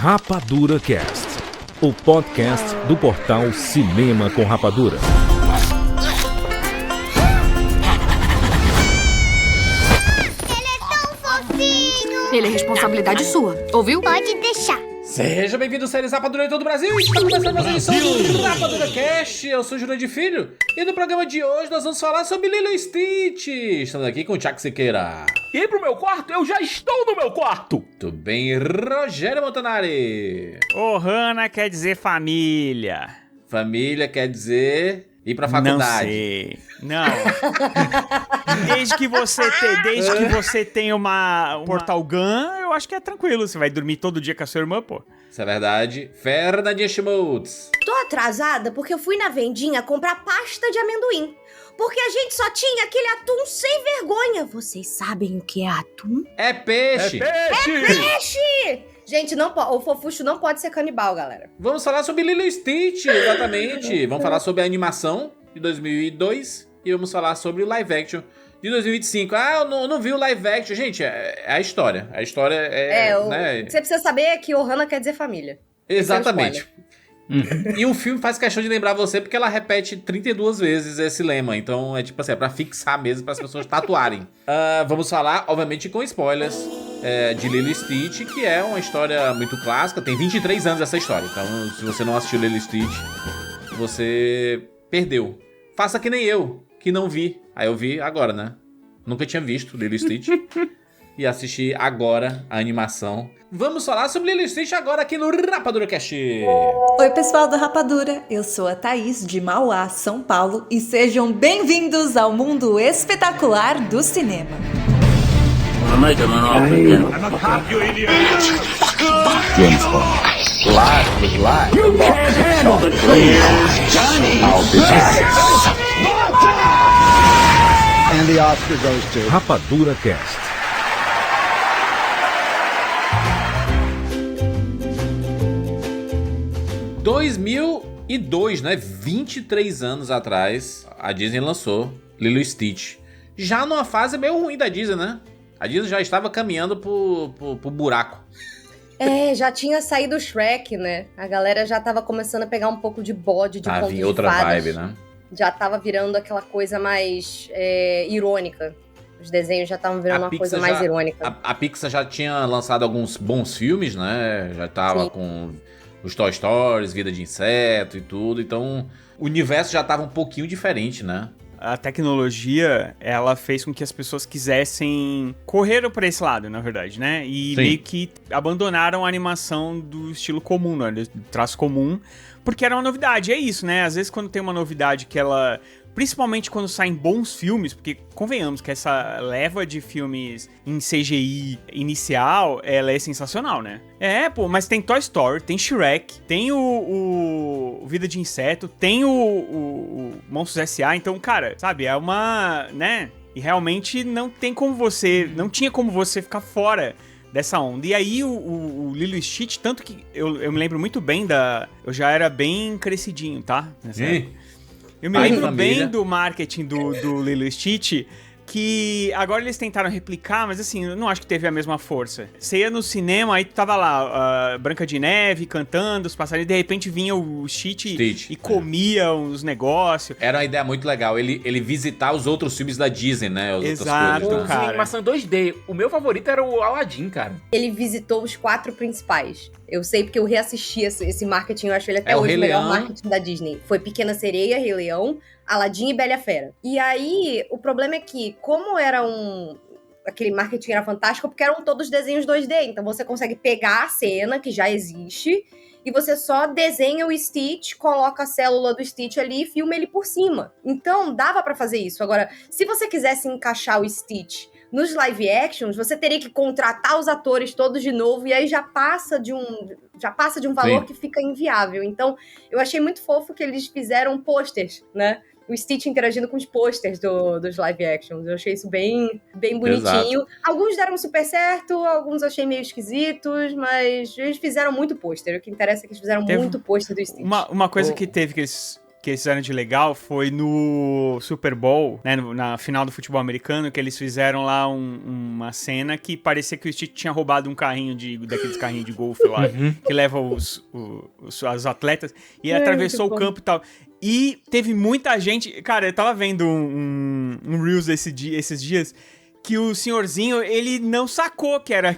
Rapadura Cast, o podcast do portal Cinema com Rapadura. Ele é tão fofinho! Ele é responsabilidade sua, ouviu? Pode deixar. Seja bem-vindo, séries Rapadura em todo o Brasil. Está começando mais uma edição do Rapadura Cast. Eu sou o Jurandir Filho e no programa de hoje nós vamos falar sobre Lilo e Stitch. Estamos aqui com o Thiago Siqueira. Ir pro meu quarto? Eu já estou no meu quarto! Tudo bem, Rogério Montanari? Ohana quer dizer família. Família quer dizer ir pra faculdade. Não sei. Não. Desde que você tenha um Portal Gun, eu acho que é tranquilo. Você vai dormir todo dia com a sua irmã, pô. Isso é verdade. Fernandinha Schmutz. Tô atrasada porque eu fui na vendinha comprar pasta de amendoim. Porque a gente só tinha aquele atum sem vergonha. Vocês sabem o que é atum? É peixe. Peixe! Gente, não o fofucho não pode ser canibal, galera. Vamos falar sobre Lilo e Stitch, exatamente. Vamos falar sobre a animação de 2002 e vamos falar sobre o live action de 2025. Ah, eu não vi o live action. Gente, é a história. A história né? Você precisa saber que Ohana quer dizer família. Exatamente. E o filme faz questão de lembrar você porque ela repete 32 vezes esse lema. Então é tipo assim, é pra fixar mesmo, para as pessoas tatuarem. Vamos falar, obviamente, com spoilers de Lilo e Stitch, que é uma história muito clássica. Tem 23 anos essa história. Então, se você não assistiu Lilo e Stitch, você perdeu. Faça que nem eu, que não vi. Aí eu vi agora, né? Nunca tinha visto Lilo e Stitch. E assisti agora a animação. Vamos falar sobre Lilo e Stitch agora aqui no Rapadura Cast. Oi, pessoal da Rapadura. Eu sou a Thaís, de Mauá, São Paulo. E sejam bem-vindos ao mundo espetacular do cinema. Rapadura Cast. Em 2002, né? 23 anos atrás, a Disney lançou Lilo e Stitch. Já numa fase meio ruim da Disney, né? A Disney já estava caminhando pro buraco. Já tinha saído o Shrek, né? A galera já tava começando a pegar um pouco de bode, de conto de outra fadas. vibe, né? Já tava virando aquela coisa mais irônica. Os desenhos já estavam virando uma coisa mais irônica. A Pixar já tinha lançado alguns bons filmes, né? Já tava com os Toy Stories, Vida de Inseto e tudo. Então, o universo já tava um pouquinho diferente, né? A tecnologia, ela fez com que as pessoas quisessem correr para esse lado, na verdade, né? E Sim. meio que abandonaram a animação do estilo comum, né? Do traço comum, porque era uma novidade. É isso, né? Às vezes quando tem uma novidade que ela... Principalmente quando saem bons filmes, porque convenhamos que essa leva de filmes em CGI inicial, ela é sensacional, né? Mas tem Toy Story, tem Shrek, tem o Vida de Inseto, tem o Monstros S.A., então, cara, sabe, é uma, né? E realmente não tinha como você ficar fora dessa onda. E aí o Lilo e Stitch, tanto que eu me lembro muito bem eu já era bem crescidinho, tá? Nessa época. Eu me lembro bem do marketing do Lilo e Stitch, que agora eles tentaram replicar, mas assim, eu não acho que teve a mesma força. Você ia no cinema, aí tava lá, Branca de Neve cantando, os passarinhos, e de repente vinha o Stitch e comia os negócios. Era uma ideia muito legal, ele visitar os outros filmes da Disney, né? As Exato, outras coisas, né? cara. Animação 2D. O meu favorito era o Aladdin, cara. Ele visitou os 4 principais. Eu sei porque eu reassisti esse marketing, eu acho ele até o hoje Rei o melhor Leão. marketing da Disney. Foi Pequena Sereia, Rei Leão, Aladdin e Bela e a Fera. E aí, o problema é que, como era aquele marketing era fantástico, porque eram todos desenhos 2D, então você consegue pegar a cena que já existe e você só desenha o Stitch, coloca a célula do Stitch ali e filma ele por cima. Então, dava pra fazer isso. Agora, se você quisesse encaixar o Stitch nos live actions, você teria que contratar os atores todos de novo e aí já passa de um valor Sim. que fica inviável. Então, eu achei muito fofo que eles fizeram posters, né? O Stitch interagindo com os posters dos live actions. Eu achei isso bem bonitinho. Exato. Alguns deram super certo, alguns eu achei meio esquisitos, mas eles fizeram muito pôster. O que interessa é que eles fizeram muito pôster do Stitch. Uma coisa que teve que eles que eles fizeram de legal foi no Super Bowl, né, na final do futebol americano, que eles fizeram lá uma cena que parecia que o Stitch tinha roubado um carrinho daqueles carrinhos de golfe lá, que leva os atletas, e atravessou o campo e tal. E teve muita gente... Cara, eu tava vendo um Reels esses dias, que o senhorzinho, ele não sacou que era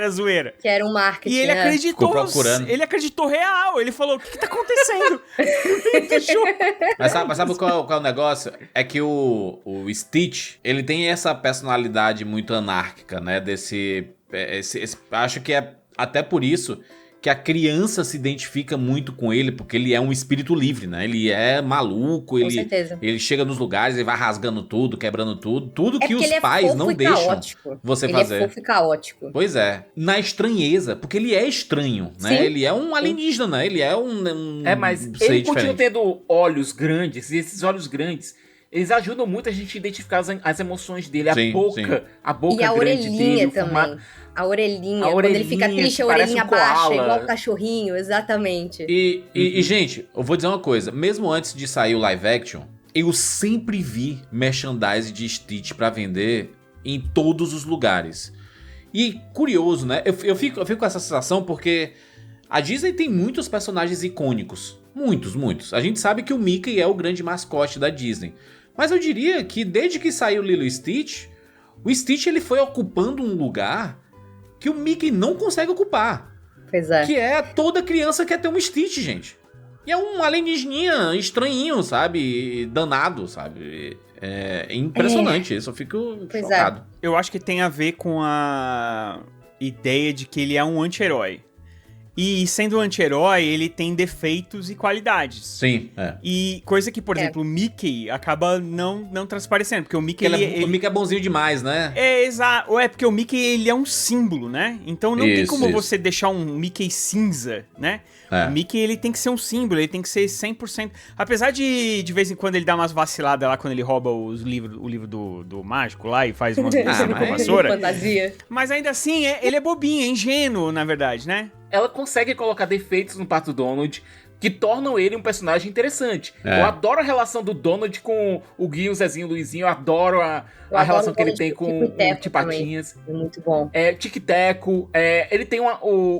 zoeira. Que era um marketing, E ele acreditou. Ficou procurando. Ele acreditou real. Ele falou, o que tá acontecendo? Mas sabe qual é o negócio? É que o Stitch, ele tem essa personalidade muito anárquica, né? Acho que é até por isso que a criança se identifica muito com ele, porque ele é um espírito livre, né? Ele é maluco, Com certeza. ele chega nos lugares, ele vai rasgando tudo, quebrando tudo que porque os ele é pais fofo não e deixam caótico. você Ele fazer. é fofo e caótico. Pois é. Na estranheza, porque ele é estranho, né? Sim. Ele é um alienígena, né? Ele é um Mas ser ele continua diferente. tendo olhos grandes, e esses olhos grandes, eles ajudam muito a gente a identificar as emoções dele. Sim, a boca E a grande orelhinha dele, o também. formato... A orelhinha. A Quando ele fica orelhinha, triste, a parece orelhinha um baixa, koala. igual o cachorrinho, exatamente. E, gente, eu vou dizer uma coisa. Mesmo antes de sair o live action, eu sempre vi merchandise de Stitch pra vender em todos os lugares. E curioso, né? Eu fico com essa sensação porque a Disney tem muitos personagens icônicos. Muitos. A gente sabe que o Mickey é o grande mascote da Disney. Mas eu diria que desde que saiu Lilo e Stitch, o Stitch ele foi ocupando um lugar que o Mickey não consegue ocupar. Pois é. Que é toda criança quer ter um Stitch, gente. E é um alienígena estranhinho, sabe? Danado, sabe? É impressionante isso, eu fico Pois chocado. Eu acho que tem a ver com a ideia de que ele é um anti-herói. E sendo um anti-herói, ele tem defeitos e qualidades. Sim, é. E coisa que, por exemplo, o Mickey acaba não transparecendo, porque o Mickey... O Mickey é bonzinho demais, né? É, exato. Ou é porque o Mickey, ele é um símbolo, né? Então não tem como Isso. você deixar um Mickey cinza, né? É. O Mickey, ele tem que ser um símbolo, ele tem que ser 100%... Apesar de vez em quando, ele dá umas vaciladas lá, quando ele rouba o livro do mágico lá e faz umas coisas com a vassoura. Fantasia. Mas ainda assim, ele é bobinho, é ingênuo, na verdade, né? Ela consegue colocar defeitos no Pato Donald que tornam ele um personagem interessante. É. Eu adoro a relação do Donald com o Guinho, o Zezinho, o Luizinho. Eu adoro a adoro relação o que ele Donald tem com com o Tico e o Teco Tipatinhas. É muito bom. Tic-Teco. Ele tem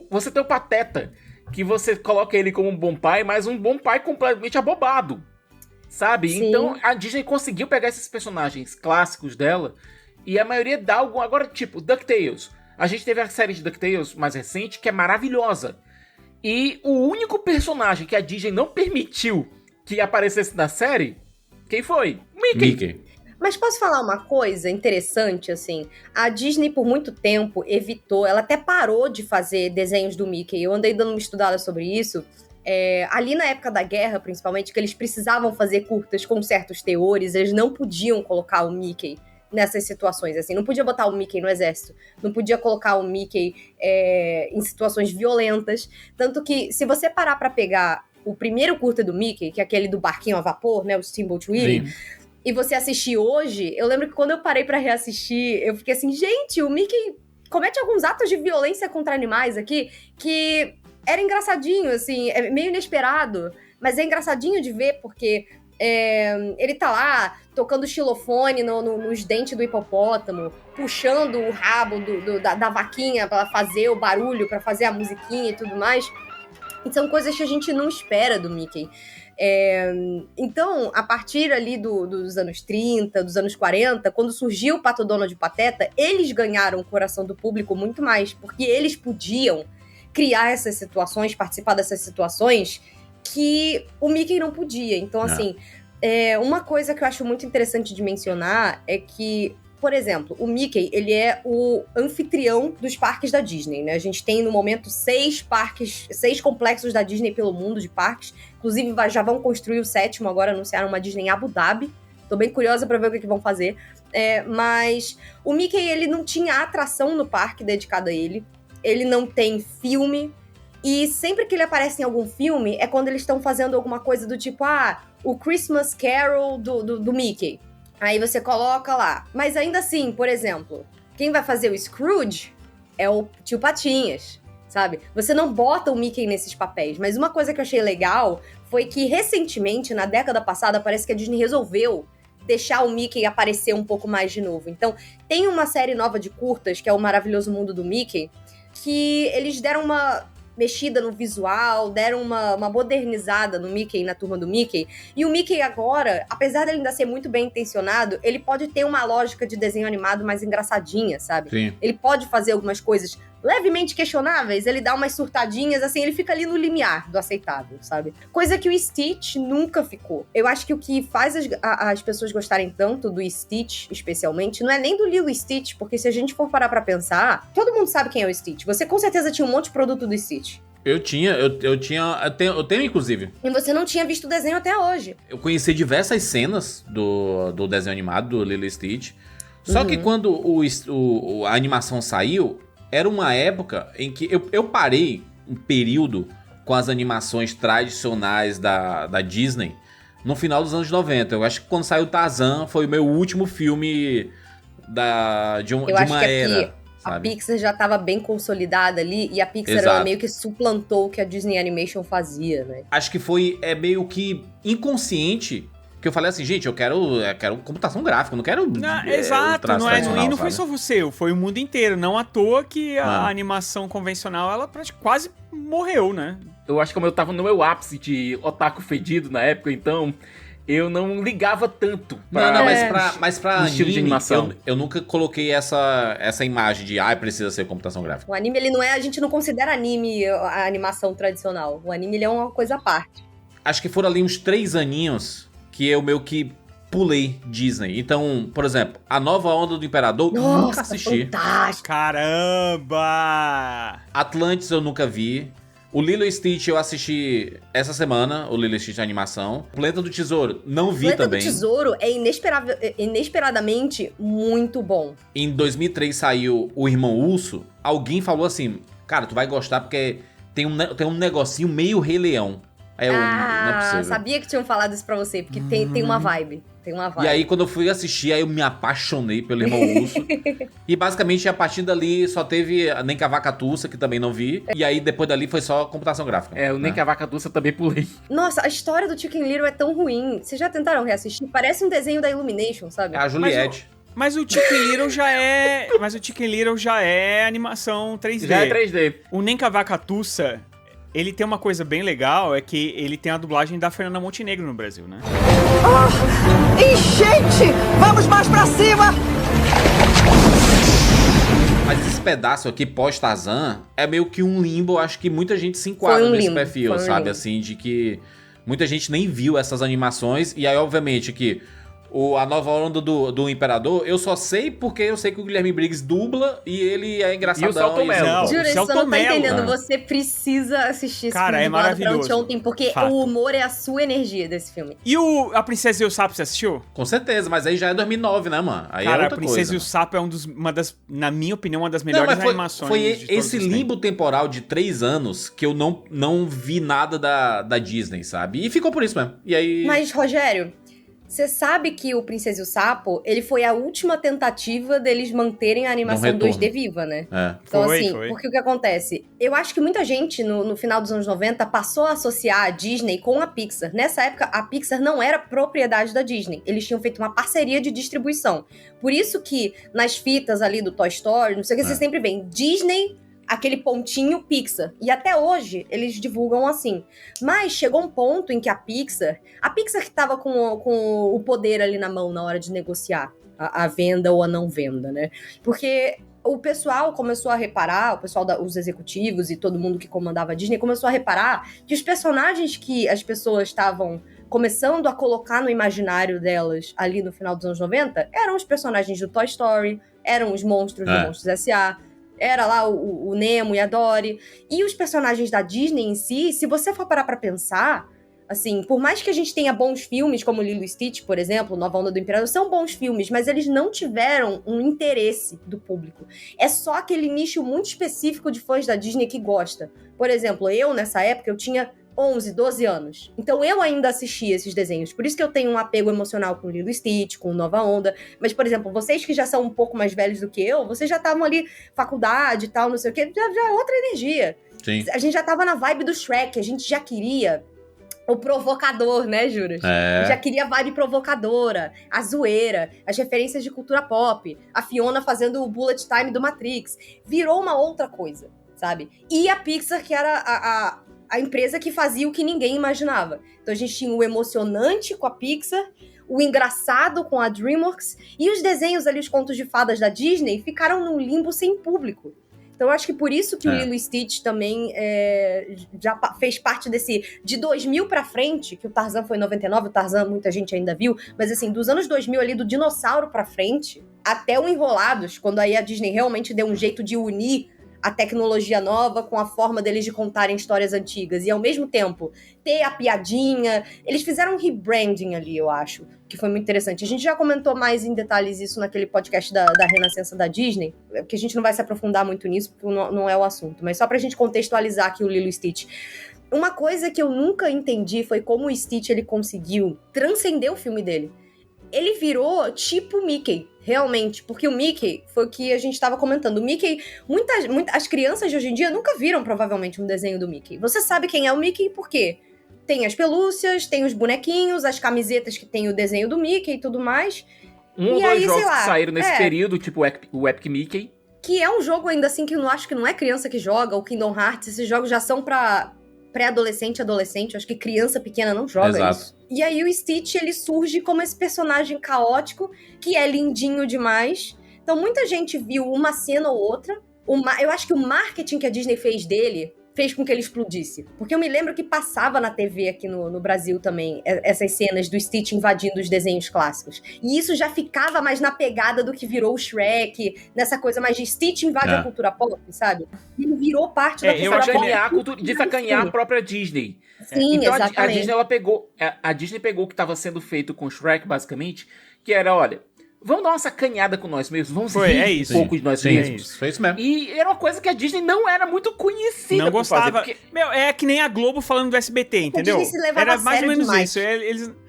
você tem o Pateta, que você coloca ele como um bom pai, mas um bom pai completamente abobado. Sabe? Sim. Então a Disney conseguiu pegar esses personagens clássicos dela e a maioria dá algum... Agora, tipo, DuckTales. A gente teve a série de DuckTales mais recente, que é maravilhosa. E o único personagem que a Disney não permitiu que aparecesse na série, quem foi? Mickey. Mas posso falar uma coisa interessante, assim? A Disney, por muito tempo, evitou... Ela até parou de fazer desenhos do Mickey. Eu andei dando uma estudada sobre isso. Ali na época da guerra, principalmente, que eles precisavam fazer curtas com certos teores, eles não podiam colocar o Mickey nessas situações, assim, não podia botar o Mickey no exército, não podia colocar o Mickey em situações violentas, tanto que se você parar pra pegar o primeiro curta do Mickey, que é aquele do barquinho a vapor, né, o Steamboat Willie, e você assistir hoje, eu lembro que quando eu parei pra reassistir, eu fiquei assim, gente, o Mickey comete alguns atos de violência contra animais aqui, que era engraçadinho, assim, é meio inesperado, mas é engraçadinho de ver, porque ele tá lá tocando xilofone nos dentes do hipopótamo, puxando o rabo da vaquinha pra fazer o barulho, pra fazer a musiquinha e tudo mais. E são coisas que a gente não espera do Mickey. Então, a partir ali dos anos 30, dos anos 40, quando surgiu o Pato Donald e o Pateta, eles ganharam o coração do público muito mais, porque eles podiam criar essas situações, participar dessas situações que o Mickey não podia. Então, assim, uma coisa que eu acho muito interessante de mencionar é que, por exemplo, o Mickey, ele é o anfitrião dos parques da Disney, né? A gente tem, no momento, 6 complexos da Disney pelo mundo de parques. Inclusive, já vão construir o 7º, agora anunciaram uma Disney em Abu Dhabi. Tô bem curiosa pra ver o que vão fazer. Mas o Mickey, ele não tinha atração no parque dedicada a ele. Ele não tem filme. E sempre que ele aparece em algum filme, é quando eles estão fazendo alguma coisa do tipo, o Christmas Carol do Mickey. Aí você coloca lá. Mas ainda assim, por exemplo, quem vai fazer o Scrooge é o tio Patinhas. sabe? Você não bota o Mickey nesses papéis. Mas uma coisa que eu achei legal foi que, recentemente, na década passada, parece que a Disney resolveu deixar o Mickey aparecer um pouco mais de novo. Então, tem uma série nova de curtas, que é o Maravilhoso Mundo do Mickey, que eles deram uma mexida no visual, deram uma modernizada no Mickey, na turma do Mickey. E o Mickey agora, apesar dele ainda ser muito bem intencionado, ele pode ter uma lógica de desenho animado mais engraçadinha, sabe? Sim. Ele pode fazer algumas coisas levemente questionáveis, ele dá umas surtadinhas, assim, ele fica ali no limiar do aceitável, sabe? Coisa que o Stitch nunca ficou. Eu acho que o que faz as pessoas gostarem tanto do Stitch, especialmente, não é nem do Lilo e Stitch, porque se a gente for parar pra pensar, todo mundo sabe quem é o Stitch. Você com certeza tinha um monte de produto do Stitch. Eu tenho inclusive. E você não tinha visto o desenho até hoje. Eu conheci diversas cenas do desenho animado, do Lilo e Stitch. Só que quando a animação saiu, era uma época em que eu parei um período com as animações tradicionais da Disney no final dos anos 90. Eu acho que quando saiu Tarzan foi o meu último filme de uma era. A Pixar já estava bem consolidada ali, e a Pixar ela meio que suplantou o que a Disney Animation fazia, né? Acho que foi meio que inconsciente que eu falei assim, gente, eu quero computação gráfica, não quero exato, e não foi só sabe? você, foi o mundo inteiro. Não à toa que a animação convencional, ela quase morreu, né? Eu acho que como eu tava no meu ápice de otaku fedido na época, então eu não ligava tanto mas pra anime, estilo de animação. Eu nunca coloquei essa imagem de precisa ser computação gráfica. O anime, ele não é, a gente não considera anime a animação tradicional. O anime, ele é uma coisa à parte. Acho que foram ali uns 3 aninhos que eu meio que pulei Disney. Então, por exemplo, a nova onda do Imperador, nunca assisti. Fantástico. Caramba! Atlantis eu nunca vi. O Lilo e Stitch eu assisti essa semana, o Lilo e Stitch animação. Planeta do Tesouro, não vi também. Planeta do Tesouro é inesperadamente muito bom. Em 2003 saiu O Irmão Urso. Alguém falou assim, cara, tu vai gostar porque tem um negocinho meio Rei Leão. Aí eu, não é possível. Sabia que tinham falado isso pra você, porque tem uma vibe. Tem uma vibe. E aí, quando eu fui assistir, aí eu me apaixonei pelo Irmão Urso. E basicamente, a partir dali, só teve a Nem Cavacatuça, que também não vi. E aí, depois dali, foi só computação gráfica. O Nem Cavacatuça eu também pulei. Nossa, a história do Chicken Little é tão ruim. Vocês já tentaram reassistir? Parece um desenho da Illumination, sabe? É a Juliette. Mas o Chicken Little já é... animação 3D. Já é 3D. O Nem Cavacatuça... Ele tem uma coisa bem legal, é que ele tem a dublagem da Fernanda Montenegro no Brasil, né? Enchente! Vamos mais pra cima! Mas esse pedaço aqui, pós-Tarzan, é meio que um limbo. Acho que muita gente se enquadra nesse perfil, sabe? Assim, de que muita gente nem viu essas animações. E aí, obviamente, que a nova onda do Imperador, eu só sei porque eu sei que o Guilherme Briggs dubla e ele é engraçadão. E o Selton Mello. Júlio, você não tá entendendo. Você precisa assistir esse cara, filme é maravilhoso. pra ontem, porque Fato. o humor é a sua energia desse filme. E A Princesa e o Sapo, você assistiu? Com certeza, mas aí já é 2009, né, mano? Aí cara, é outra A Princesa coisa, e o Sapo é na minha opinião, uma das melhores animações foi de todos esse os limbo temporal de 3 anos que eu não vi nada da Disney, sabe? E ficou por isso mesmo. E aí... Mas, Rogério, você sabe que o Princesa e o Sapo, ele foi a última tentativa deles manterem a animação 2D viva, né? Então, foi. Porque o que acontece? Eu acho que muita gente, no final dos anos 90, passou a associar a Disney com a Pixar. Nessa época, a Pixar não era propriedade da Disney. Eles tinham feito uma parceria de distribuição. Por isso que, nas fitas ali do Toy Story, não sei o que, você sempre vê Disney... aquele pontinho Pixar. E até hoje, eles divulgam assim. Mas chegou um ponto em que a Pixar que tava com o poder ali na mão na hora de negociar a venda ou a não venda, né? Porque o pessoal começou a reparar, os executivos e todo mundo que comandava a Disney começou a reparar que os personagens que as pessoas estavam começando a colocar no imaginário delas ali no final dos anos 90 eram os personagens do Toy Story, eram os monstros do Monstros S.A., era lá o Nemo e a Dory. E os personagens da Disney em si, se você for parar pra pensar, assim, por mais que a gente tenha bons filmes, como Lilo e Stitch, por exemplo, Nova Onda do Imperador, são bons filmes, mas eles não tiveram um interesse do público. É só aquele nicho muito específico de fãs da Disney que gosta. Por exemplo, eu, nessa época, eu tinha 11, 12 anos. Então eu ainda assistia esses desenhos. Por isso que eu tenho um apego emocional com Lilo e Stitch, com Nova Onda. Mas, por exemplo, vocês que já são um pouco mais velhos do que eu, vocês já estavam ali, faculdade e tal, não sei o quê, já é outra energia. Sim. A gente já tava na vibe do Shrek, a gente já queria o provocador, né, Juras? Já queria a vibe provocadora, a zoeira, as referências de cultura pop, a Fiona fazendo o bullet time do Matrix. Virou uma outra coisa, sabe? E a Pixar, que era a empresa que fazia o que ninguém imaginava. Então a gente tinha o emocionante com a Pixar, o engraçado com a DreamWorks, e os desenhos ali, os contos de fadas da Disney, ficaram num limbo sem público. Então eu acho que por isso que o Lilo e Stitch também já fez parte desse... De 2000 pra frente, que o Tarzan foi em 99, o Tarzan muita gente ainda viu, mas assim, dos anos 2000 ali, do dinossauro pra frente, até o Enrolados, quando aí a Disney realmente deu um jeito de unir a tecnologia nova com a forma deles de contarem histórias antigas. E, ao mesmo tempo, ter a piadinha. Eles fizeram um rebranding ali, eu acho, que foi muito interessante. A gente já comentou mais em detalhes isso naquele podcast da Renascença da Disney, que a gente não vai se aprofundar muito nisso, porque não é o assunto. Mas só pra gente contextualizar aqui o Lilo e Stitch. Uma coisa que eu nunca entendi foi como o Stitch ele conseguiu transcender o filme dele. Ele virou tipo Mickey, realmente, porque o Mickey foi o que a gente tava comentando. O Mickey, as crianças de hoje em dia nunca viram provavelmente um desenho do Mickey. Você sabe quem é o Mickey por quê? Tem as pelúcias, tem os bonequinhos, as camisetas que tem o desenho do Mickey e tudo mais. Um ou dois jogos que saíram nesse período, tipo o Epic Mickey. Que é um jogo ainda assim que eu não acho que não é criança que joga, o Kingdom Hearts, esses jogos já são pra pré-adolescente, adolescente, acho que criança pequena não joga isso. E aí o Stitch, ele surge como esse personagem caótico, que é lindinho demais. Então muita gente viu uma cena ou outra. Eu acho que o marketing que a Disney fez dele fez com que ele explodisse. Porque eu me lembro que passava na TV aqui no Brasil também, essas cenas do Stitch invadindo os desenhos clássicos. E isso já ficava mais na pegada do que virou o Shrek, nessa coisa mais de Stitch invade a cultura pop, sabe? Ele virou parte da cultura pop. De sacanear a própria Disney. Sim, então exatamente. a Disney, a Disney pegou o que estava sendo feito com o Shrek, basicamente, que era, olha... Vamos dar uma sacanhada com nós mesmos, vamos rir um pouco de nós mesmos. Foi isso mesmo. E era uma coisa que a Disney não era muito conhecida não gostava. por fazer. Porque... É que nem a Globo falando do SBT, entendeu? Era mais ou menos demais. isso.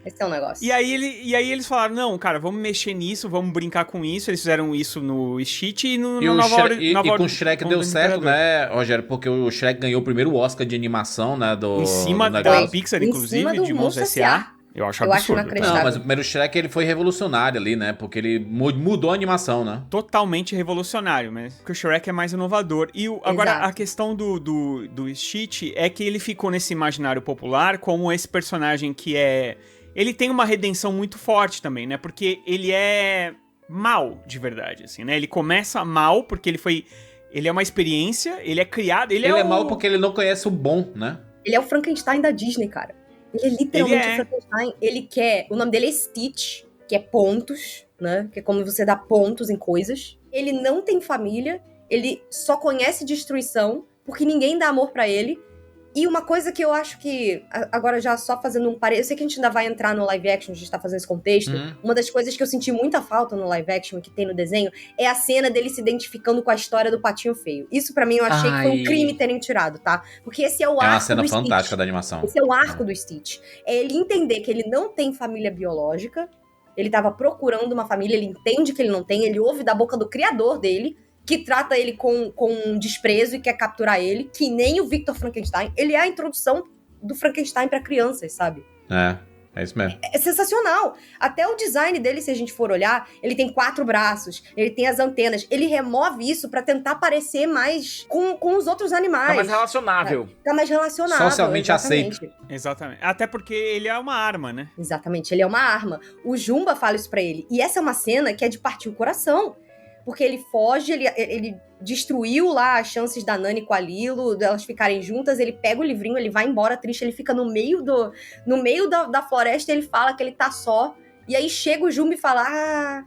Esse é um negócio. E aí eles falaram, não, cara, vamos mexer nisso, vamos brincar com isso. Eles fizeram isso no Stitch e no Nova Ordem. E com o Shrek deu certo, né, Rogério? Porque o Shrek ganhou o primeiro Oscar de animação, né? Em cima da Pixar, inclusive, de Monstros S.A. Eu acho absurdo. Não, mas o primeiro Shrek ele foi revolucionário ali, né? Porque ele mudou a animação, né? Totalmente revolucionário, mas porque o Shrek é mais inovador. E agora, a questão do Stitch é que ele ficou nesse imaginário popular como esse personagem que é... Ele tem uma redenção muito forte também, né? Porque ele é mal, de verdade, assim, né? Ele começa mal porque ele é uma experiência, ele é criado... Ele é mal porque ele não conhece o bom, né? Ele é o Frankenstein da Disney, cara. Ele é literalmente o Frankenstein. Ele quer... O nome dele é Stitch, que é pontos, né? Que é como você dá pontos em coisas. Ele não tem família. Ele só conhece destruição, porque ninguém dá amor pra ele. E uma coisa que eu acho que... Agora já só fazendo um parênteses... Eu sei que a gente ainda vai entrar no live action, a gente tá fazendo esse contexto. Uma das coisas que eu senti muita falta no live action, que tem no desenho, é a cena dele se identificando com a história do Patinho Feio. Isso pra mim eu achei que foi um crime terem tirado, tá? Porque esse é o arco do Stitch. É uma cena fantástica da animação. Esse é o arco do Stitch. É ele entender que ele não tem família biológica, ele tava procurando uma família, ele entende que ele não tem, ele ouve da boca do criador dele, que trata ele com desprezo e quer capturar ele, que nem o Victor Frankenstein. Ele é a introdução do Frankenstein pra crianças, sabe? É isso mesmo. É sensacional. Até o design dele, se a gente for olhar, ele tem 4 braços, ele tem as antenas. Ele remove isso pra tentar parecer mais com os outros animais. Tá mais relacionável. Tá mais relacionável. Socialmente aceito. Exatamente. Até porque ele é uma arma, né? Exatamente, ele é uma arma. O Jumba fala isso pra ele. E essa é uma cena que é de partir o coração. Porque ele foge, ele destruiu lá as chances da Nani com a Lilo, delas ficarem juntas, ele pega o livrinho, ele vai embora triste, ele fica no meio da floresta, ele fala que ele tá só, e aí chega o Jumba e fala,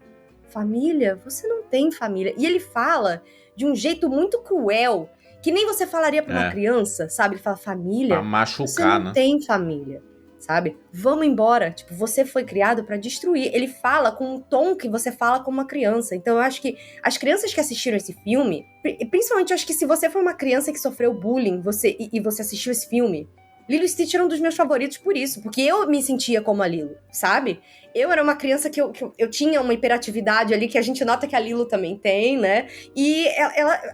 família? Você não tem família. E ele fala de um jeito muito cruel, que nem você falaria pra uma criança, sabe? Ele fala, família, pra machucar, você não tem família. Sabe? Vamos embora. Tipo, você foi criado pra destruir. Ele fala com um tom que você fala como uma criança. Então eu acho que as crianças que assistiram esse filme, principalmente eu acho que se você foi uma criança que sofreu bullying e você assistiu esse filme, Lilo e Stitch era um dos meus favoritos por isso, porque eu me sentia como a Lilo, sabe? Eu era uma criança que eu tinha uma hiperatividade ali, que a gente nota que a Lilo também tem, né? E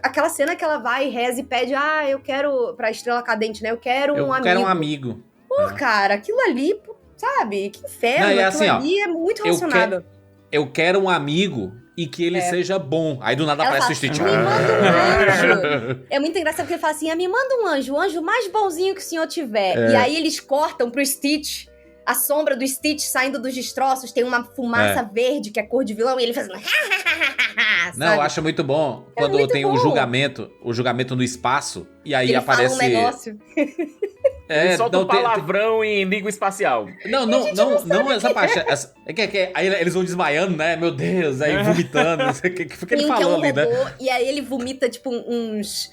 aquela cena que ela vai, reza e pede, eu quero, pra Estrela Cadente, né? Eu quero um amigo. Eu quero um amigo. Pô, cara, aquilo ali, sabe? Que inferno, Não, aquilo ali é muito relacionado. Eu quero um amigo e que ele seja bom. Aí do nada Ela aparece fala, o Stitch. me manda um anjo. É muito engraçado porque ele fala assim, me manda um anjo, o anjo mais bonzinho que o senhor tiver. E aí eles cortam pro Stitch, a sombra do Stitch saindo dos destroços, tem uma fumaça verde que é cor de vilão, e ele faz... Não, eu acho muito bom quando muito tem bom. o julgamento no espaço, e aí Ele aparece... fala um negócio. Ele solta não, um palavrão em língua espacial. Não essa parte. Aí eles vão desmaiando, né? Meu Deus, aí vomitando. O que foi que ele falou ali, né? E aí ele vomita, tipo, uns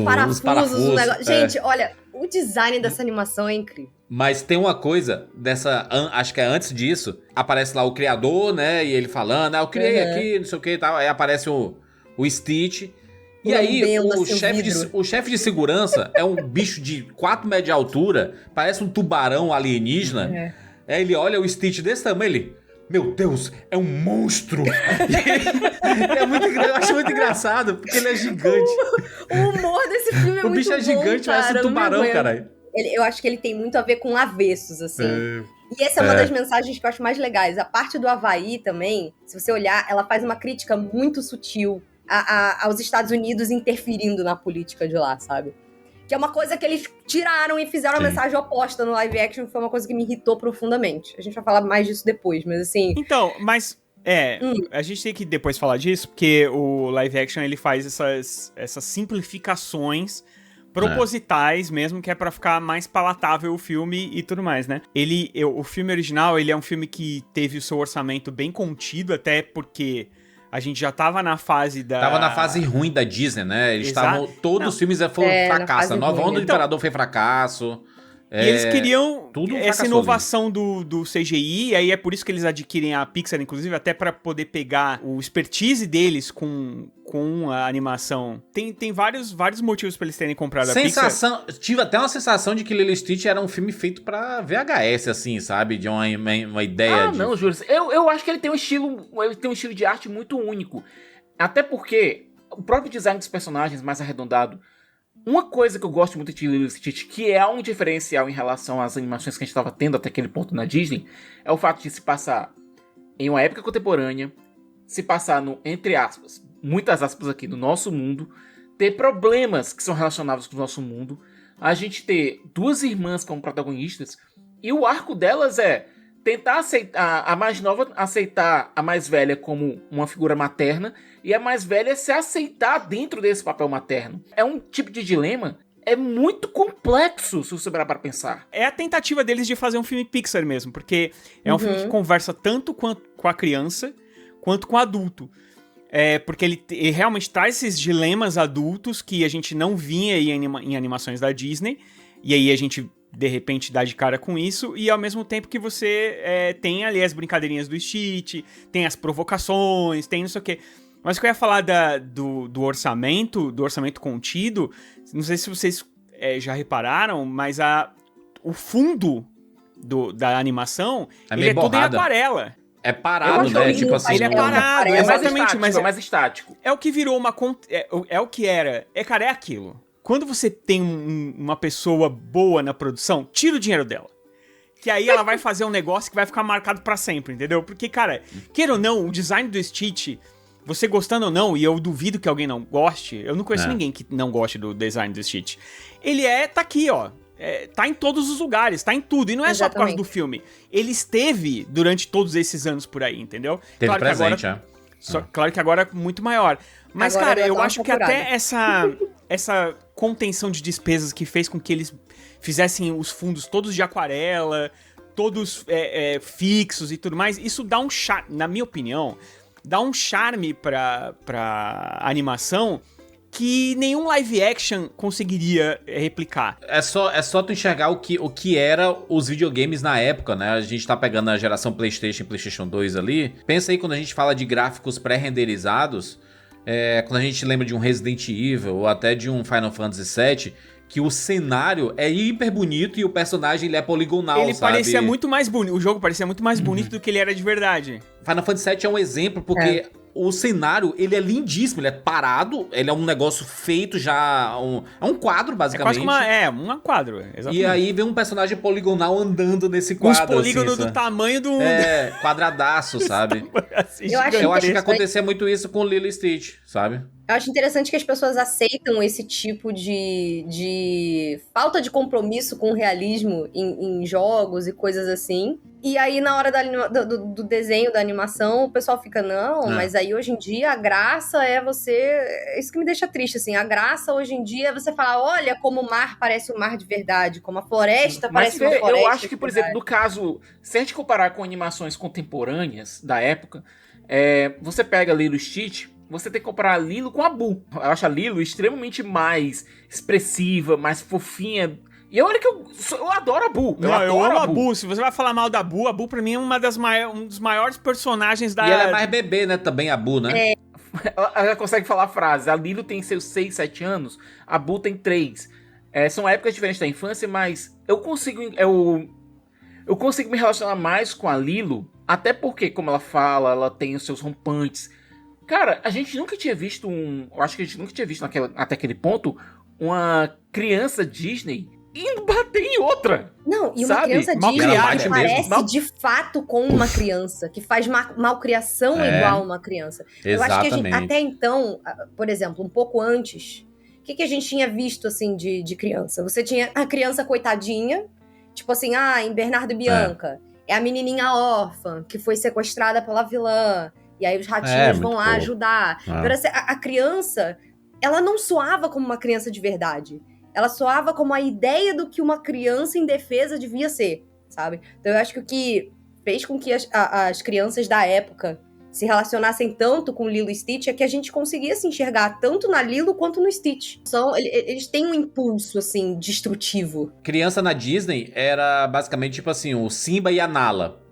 parafusos. Um negócio. Gente, olha, o design dessa animação é incrível. Mas tem uma coisa acho que é antes disso, aparece lá o criador, né? E ele falando, eu criei aqui, não sei o que e tal. Aí aparece o Stitch. E aí, o chefe de segurança é um bicho de 4 metros de altura, parece um tubarão alienígena. Aí ele olha o Stitch desse tamanho, ele... Meu Deus, é um monstro! Eu acho muito engraçado, porque ele é gigante. O humor desse filme é muito bom, O bicho é gigante, parece um tubarão, caralho. Eu acho que ele tem muito a ver com avessos, assim. E essa é uma das mensagens que eu acho mais legais. A parte do Havaí também, se você olhar, ela faz uma crítica muito sutil aos Estados Unidos interferindo na política de lá, sabe? Que é uma coisa que eles tiraram e fizeram a mensagem oposta no live action, que foi uma coisa que me irritou profundamente. A gente vai falar mais disso depois, mas assim... Então, a gente tem que depois falar disso, porque o live action, ele faz essas simplificações propositais mesmo, que é pra ficar mais palatável o filme e tudo mais, né? O filme original, ele é um filme que teve o seu orçamento bem contido, até porque... A gente já tava na fase Tava na fase ruim da Disney, né? Eles estavam... Todos os filmes foram fracasso. A Nova Onda do Imperador foi fracasso. E eles queriam essa inovação ali. do CGI, e aí é por isso que eles adquirem a Pixar, inclusive, até pra poder pegar o expertise deles com a animação. Tem vários motivos pra eles terem comprado a Pixar. Tive até uma sensação de que Lilo e Stitch era um filme feito pra VHS, assim, sabe? De uma ideia de... Não, Júlio. Eu acho que ele tem um estilo de arte muito único. Até porque o próprio design dos personagens mais arredondado. Uma coisa que eu gosto muito de Lilo e Stitch, que é um diferencial em relação às animações que a gente estava tendo até aquele ponto na Disney, é o fato de se passar em uma época contemporânea, se passar no, entre aspas, muitas aspas aqui, no nosso mundo, ter problemas que são relacionados com o nosso mundo, a gente ter duas irmãs como protagonistas, e o arco delas é tentar aceitar, a mais nova aceitar a mais velha como uma figura materna, e a mais velha se aceitar dentro desse papel materno. É um tipo de dilema, é muito complexo, se você parar para pensar. É a tentativa deles de fazer um filme Pixar mesmo, porque é um filme que conversa tanto com a criança, quanto com o adulto. Porque ele realmente traz esses dilemas adultos que a gente não vinha em animações da Disney, e aí a gente... de repente dá de cara com isso, e ao mesmo tempo que você tem ali as brincadeirinhas do Stitch, tem as provocações, tem não sei o quê. Mas o que eu ia falar do orçamento contido, não sei se vocês já repararam, mas o fundo da animação, ele é todo em aquarela. É parado, né? Tipo assim. Ele é parado, exatamente. Mas é mais estático. É o que virou é o que era. Cara, é aquilo. Quando você tem uma pessoa boa na produção, tira o dinheiro dela. Que aí ela vai fazer um negócio que vai ficar marcado pra sempre, entendeu? Porque, cara, queira ou não, o design do Stitch, você gostando ou não, e eu duvido que alguém não goste, eu não conheço ninguém que não goste do design do Stitch. Ele tá aqui, ó. Tá em todos os lugares, tá em tudo. E não é só por causa do filme. Ele esteve durante todos esses anos por aí, entendeu? Teve claro presente, que agora, claro que agora é muito maior. Mas, agora, cara, eu acho que até essa contenção de despesas que fez com que eles fizessem os fundos todos de aquarela, todos fixos e tudo mais, isso dá um charme, na minha opinião, dá um charme pra animação que nenhum live action conseguiria replicar. É só tu enxergar o que era os videogames na época, né? A gente tá pegando a geração PlayStation e PlayStation 2 ali. Pensa aí quando a gente fala de gráficos pré-renderizados, quando a gente lembra de um Resident Evil ou até de um Final Fantasy VII, que o cenário é hiper bonito e o personagem ele é poligonal, Ele sabe? parecia muito mais bonito. O jogo parecia muito mais bonito do que ele era de verdade. Final Fantasy VII é um exemplo porque o cenário, ele é lindíssimo, ele é parado, ele é um negócio feito já, é um quadro, basicamente. É quase um quadro, exatamente. E aí vem um personagem poligonal andando nesse Com os quadro. polígonos assim, do tamanho do... quadradaço, sabe? assim, Eu acho que acontecia muito isso com Lilo e Stitch, sabe? Eu acho interessante que as pessoas aceitam esse tipo de falta de compromisso com o realismo em jogos e coisas assim. E aí, na hora do desenho, da animação, o pessoal fica, não, mas aí hoje em dia a graça é você... É isso que me deixa triste, assim. A graça hoje em dia é você falar, olha como o mar parece um mar de verdade, como a floresta parece uma floresta. Eu acho que, por exemplo, no caso, se a gente comparar com animações contemporâneas da época, você pega Lilo e Stitch, você tem que comparar a Lilo com a Boo. Eu acho a Lilo extremamente mais expressiva, mais fofinha. E olha que eu adoro a Boo. Eu amo a Boo. Se você vai falar mal da Boo, a Boo pra mim é um dos maiores personagens da... E ela é mais bebê, né? Também a Boo, né? Ela consegue falar a frase. A Lilo tem seus 6, 7 anos, a Boo tem 3. São épocas diferentes da infância, mas eu consigo me relacionar mais com a Lilo, até porque, como ela fala, ela tem os seus rompantes. Cara, a gente nunca tinha visto eu acho que a gente nunca tinha visto até aquele ponto uma criança Disney indo bater em outra. Não, e uma sabe? criança Disney que parece mesmo. de fato com uma criança, que faz malcriação igual uma criança. Eu acho que a gente, até então, por exemplo, um pouco antes, o que a gente tinha visto, assim, de criança? Você tinha a criança coitadinha, tipo assim, em Bernardo e Bianca, é a menininha órfã, que foi sequestrada pela vilã, e aí os ratinhos vão lá ajudar. Então, assim, a criança, ela não soava como uma criança de verdade. Ela soava como a ideia do que uma criança indefesa devia ser, sabe? Então eu acho que o que fez com que as crianças da época se relacionassem tanto com Lilo e Stitch é que a gente conseguia se enxergar tanto na Lilo quanto no Stitch. Eles têm um impulso, assim, destrutivo. Criança na Disney era basicamente tipo assim, o Simba e a Nala.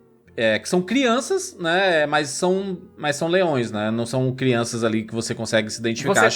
Que são crianças, né? Mas são leões, né? Não são crianças ali que você consegue se identificar.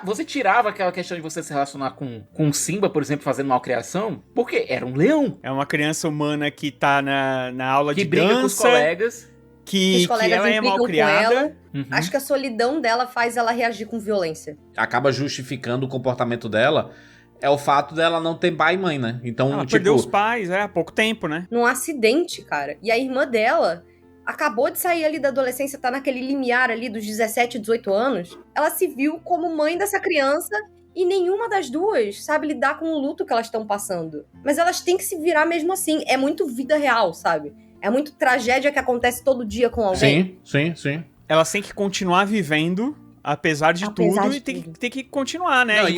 Você tirava aquela questão de você se relacionar com um Simba, por exemplo, fazendo malcriação, porque era um leão. É uma criança humana que tá na aula de dança. Que briga com os colegas. Que ela é malcriada. Uhum. Acho que a solidão dela faz ela reagir com violência. Acaba justificando o comportamento dela. É o fato dela não ter pai e mãe, né? Então, ela perdeu os pais, há pouco tempo, né? Num acidente, cara. E a irmã dela acabou de sair ali da adolescência, tá naquele limiar ali dos 17, 18 anos. Ela se viu como mãe dessa criança e nenhuma das duas sabe lidar com o luto que elas estão passando. Mas elas têm que se virar mesmo assim. É muito vida real, sabe? É muito tragédia que acontece todo dia com alguém. Sim. Elas têm que continuar vivendo... Apesar de tudo, e tem que continuar, né? Não,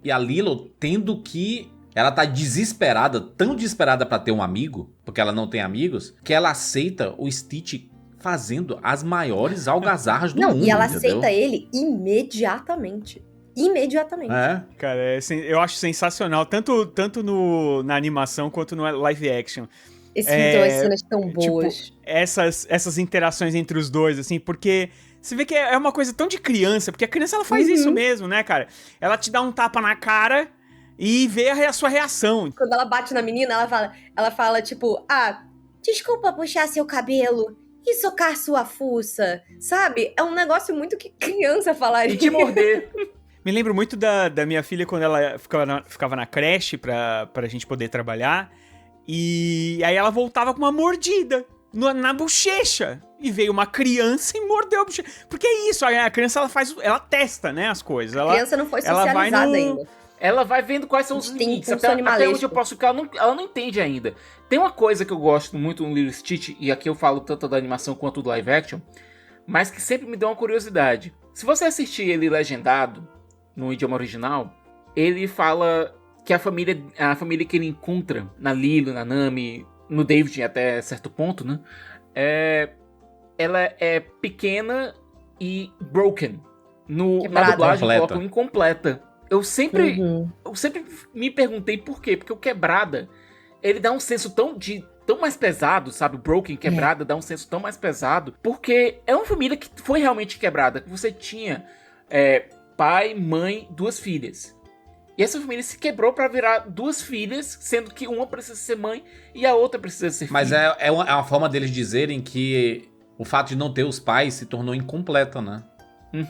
e a Lilo, tendo que... Ela tá desesperada, tão desesperada pra ter um amigo, porque ela não tem amigos, que ela aceita o Stitch fazendo as maiores algazarras do mundo, e ela entendeu? aceita ele imediatamente. Cara, eu acho sensacional, tanto na animação quanto no live action. Esse filme tem umas cenas tão boas. Tipo, essas interações entre os dois, assim, porque... Você vê que é uma coisa tão de criança, porque a criança ela faz isso mesmo, né, cara? Ela te dá um tapa na cara e vê a sua reação. Quando ela bate na menina, ela fala tipo, desculpa puxar seu cabelo e socar sua fuça, sabe? É um negócio muito que criança falaria. E te morder. Me lembro muito da minha filha quando ela ficava na creche pra gente poder trabalhar, e aí ela voltava com uma mordida na bochecha. E veio uma criança e mordeu a bochecha. Porque é isso, a criança ela testa, né, as coisas. A criança não foi socializada ainda. Ela vai vendo quais são os limites. Até onde eu posso ficar, ela não entende ainda. Tem uma coisa que eu gosto muito no Lilo e Stitch, e aqui eu falo tanto da animação quanto do live action, mas que sempre me deu uma curiosidade. Se você assistir ele legendado, no idioma original, ele fala que a família que ele encontra na Lilo, na Nami, no David até certo ponto, né, ela é pequena e broken. Na dublagem colocam incompleta. Eu sempre me perguntei por quê. Porque o quebrada, ele dá um senso tão mais pesado, sabe? O broken, quebrada, dá um senso tão mais pesado. Porque é uma família que foi realmente quebrada. Que você tinha pai, mãe, 2 filhas. E essa família se quebrou pra virar 2 filhas, sendo que uma precisa ser mãe e a outra precisa ser filha. Mas é uma forma deles dizerem que o fato de não ter os pais se tornou incompleta, né? Uhum.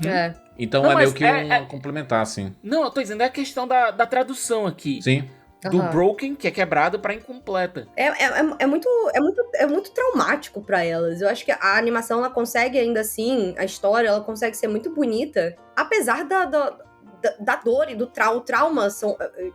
Então Não, é meio mas que complementar, assim. Não, eu tô dizendo, é a questão da tradução aqui. Sim. Do broken, que é quebrado, pra incompleta. É muito traumático pra elas. Eu acho que a animação, ela consegue ainda assim, a história, ela consegue ser muito bonita, apesar da dor e do trauma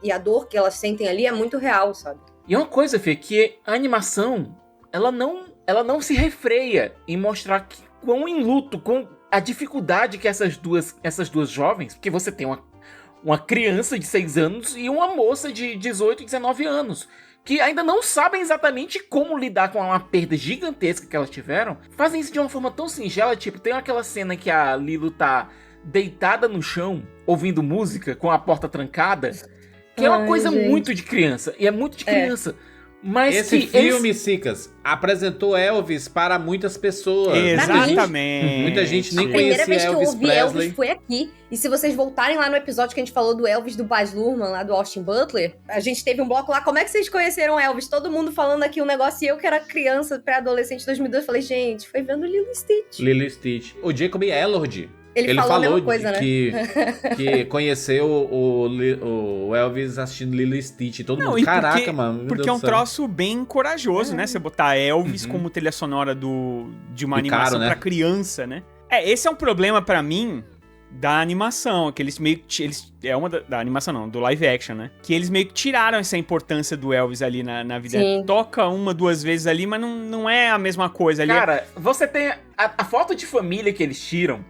e a dor que elas sentem ali é muito real, sabe? E uma coisa, Fê, que a animação, ela não se refreia em mostrar quão em luto, com a dificuldade que essas duas jovens, porque você tem uma criança de 6 anos e uma moça de 18, 19 anos, que ainda não sabem exatamente como lidar com uma perda gigantesca que elas tiveram, fazem isso de uma forma tão singela, tipo, tem aquela cena que a Lilo tá deitada no chão, ouvindo música, com a porta trancada, que é uma coisa muito de criança, e é muito de criança. Mas esse filme, Sicas, apresentou Elvis para muitas pessoas. Exatamente. Muita gente nem A primeira conhecia vez que eu Elvis ouvi Presley. Elvis foi aqui. E se vocês voltarem lá no episódio que a gente falou do Elvis do Baz Luhrmann, lá do Austin Butler, a gente teve um bloco lá, como é que vocês conheceram Elvis? Todo mundo falando aqui um negócio, e eu que era criança, pré-adolescente, em 2002, eu falei, gente, foi vendo Lilo e Stitch. Lilo e Stitch. O Jacob Elord. Ele falou a mesma coisa, que conheceu o Elvis assistindo Lilo e Stitch. Todo mundo, caraca, mano. Porque é um troço bem corajoso, né? Você botar Elvis como trilha sonora de uma animação pra criança, né? Esse é um problema pra mim da animação, que eles meio que... da animação não, do live action, né? Que eles meio que tiraram essa importância do Elvis ali na vida. Sim. Toca 1, 2 vezes ali, mas não é a mesma coisa ali. Cara, você tem a foto de família que eles tiram,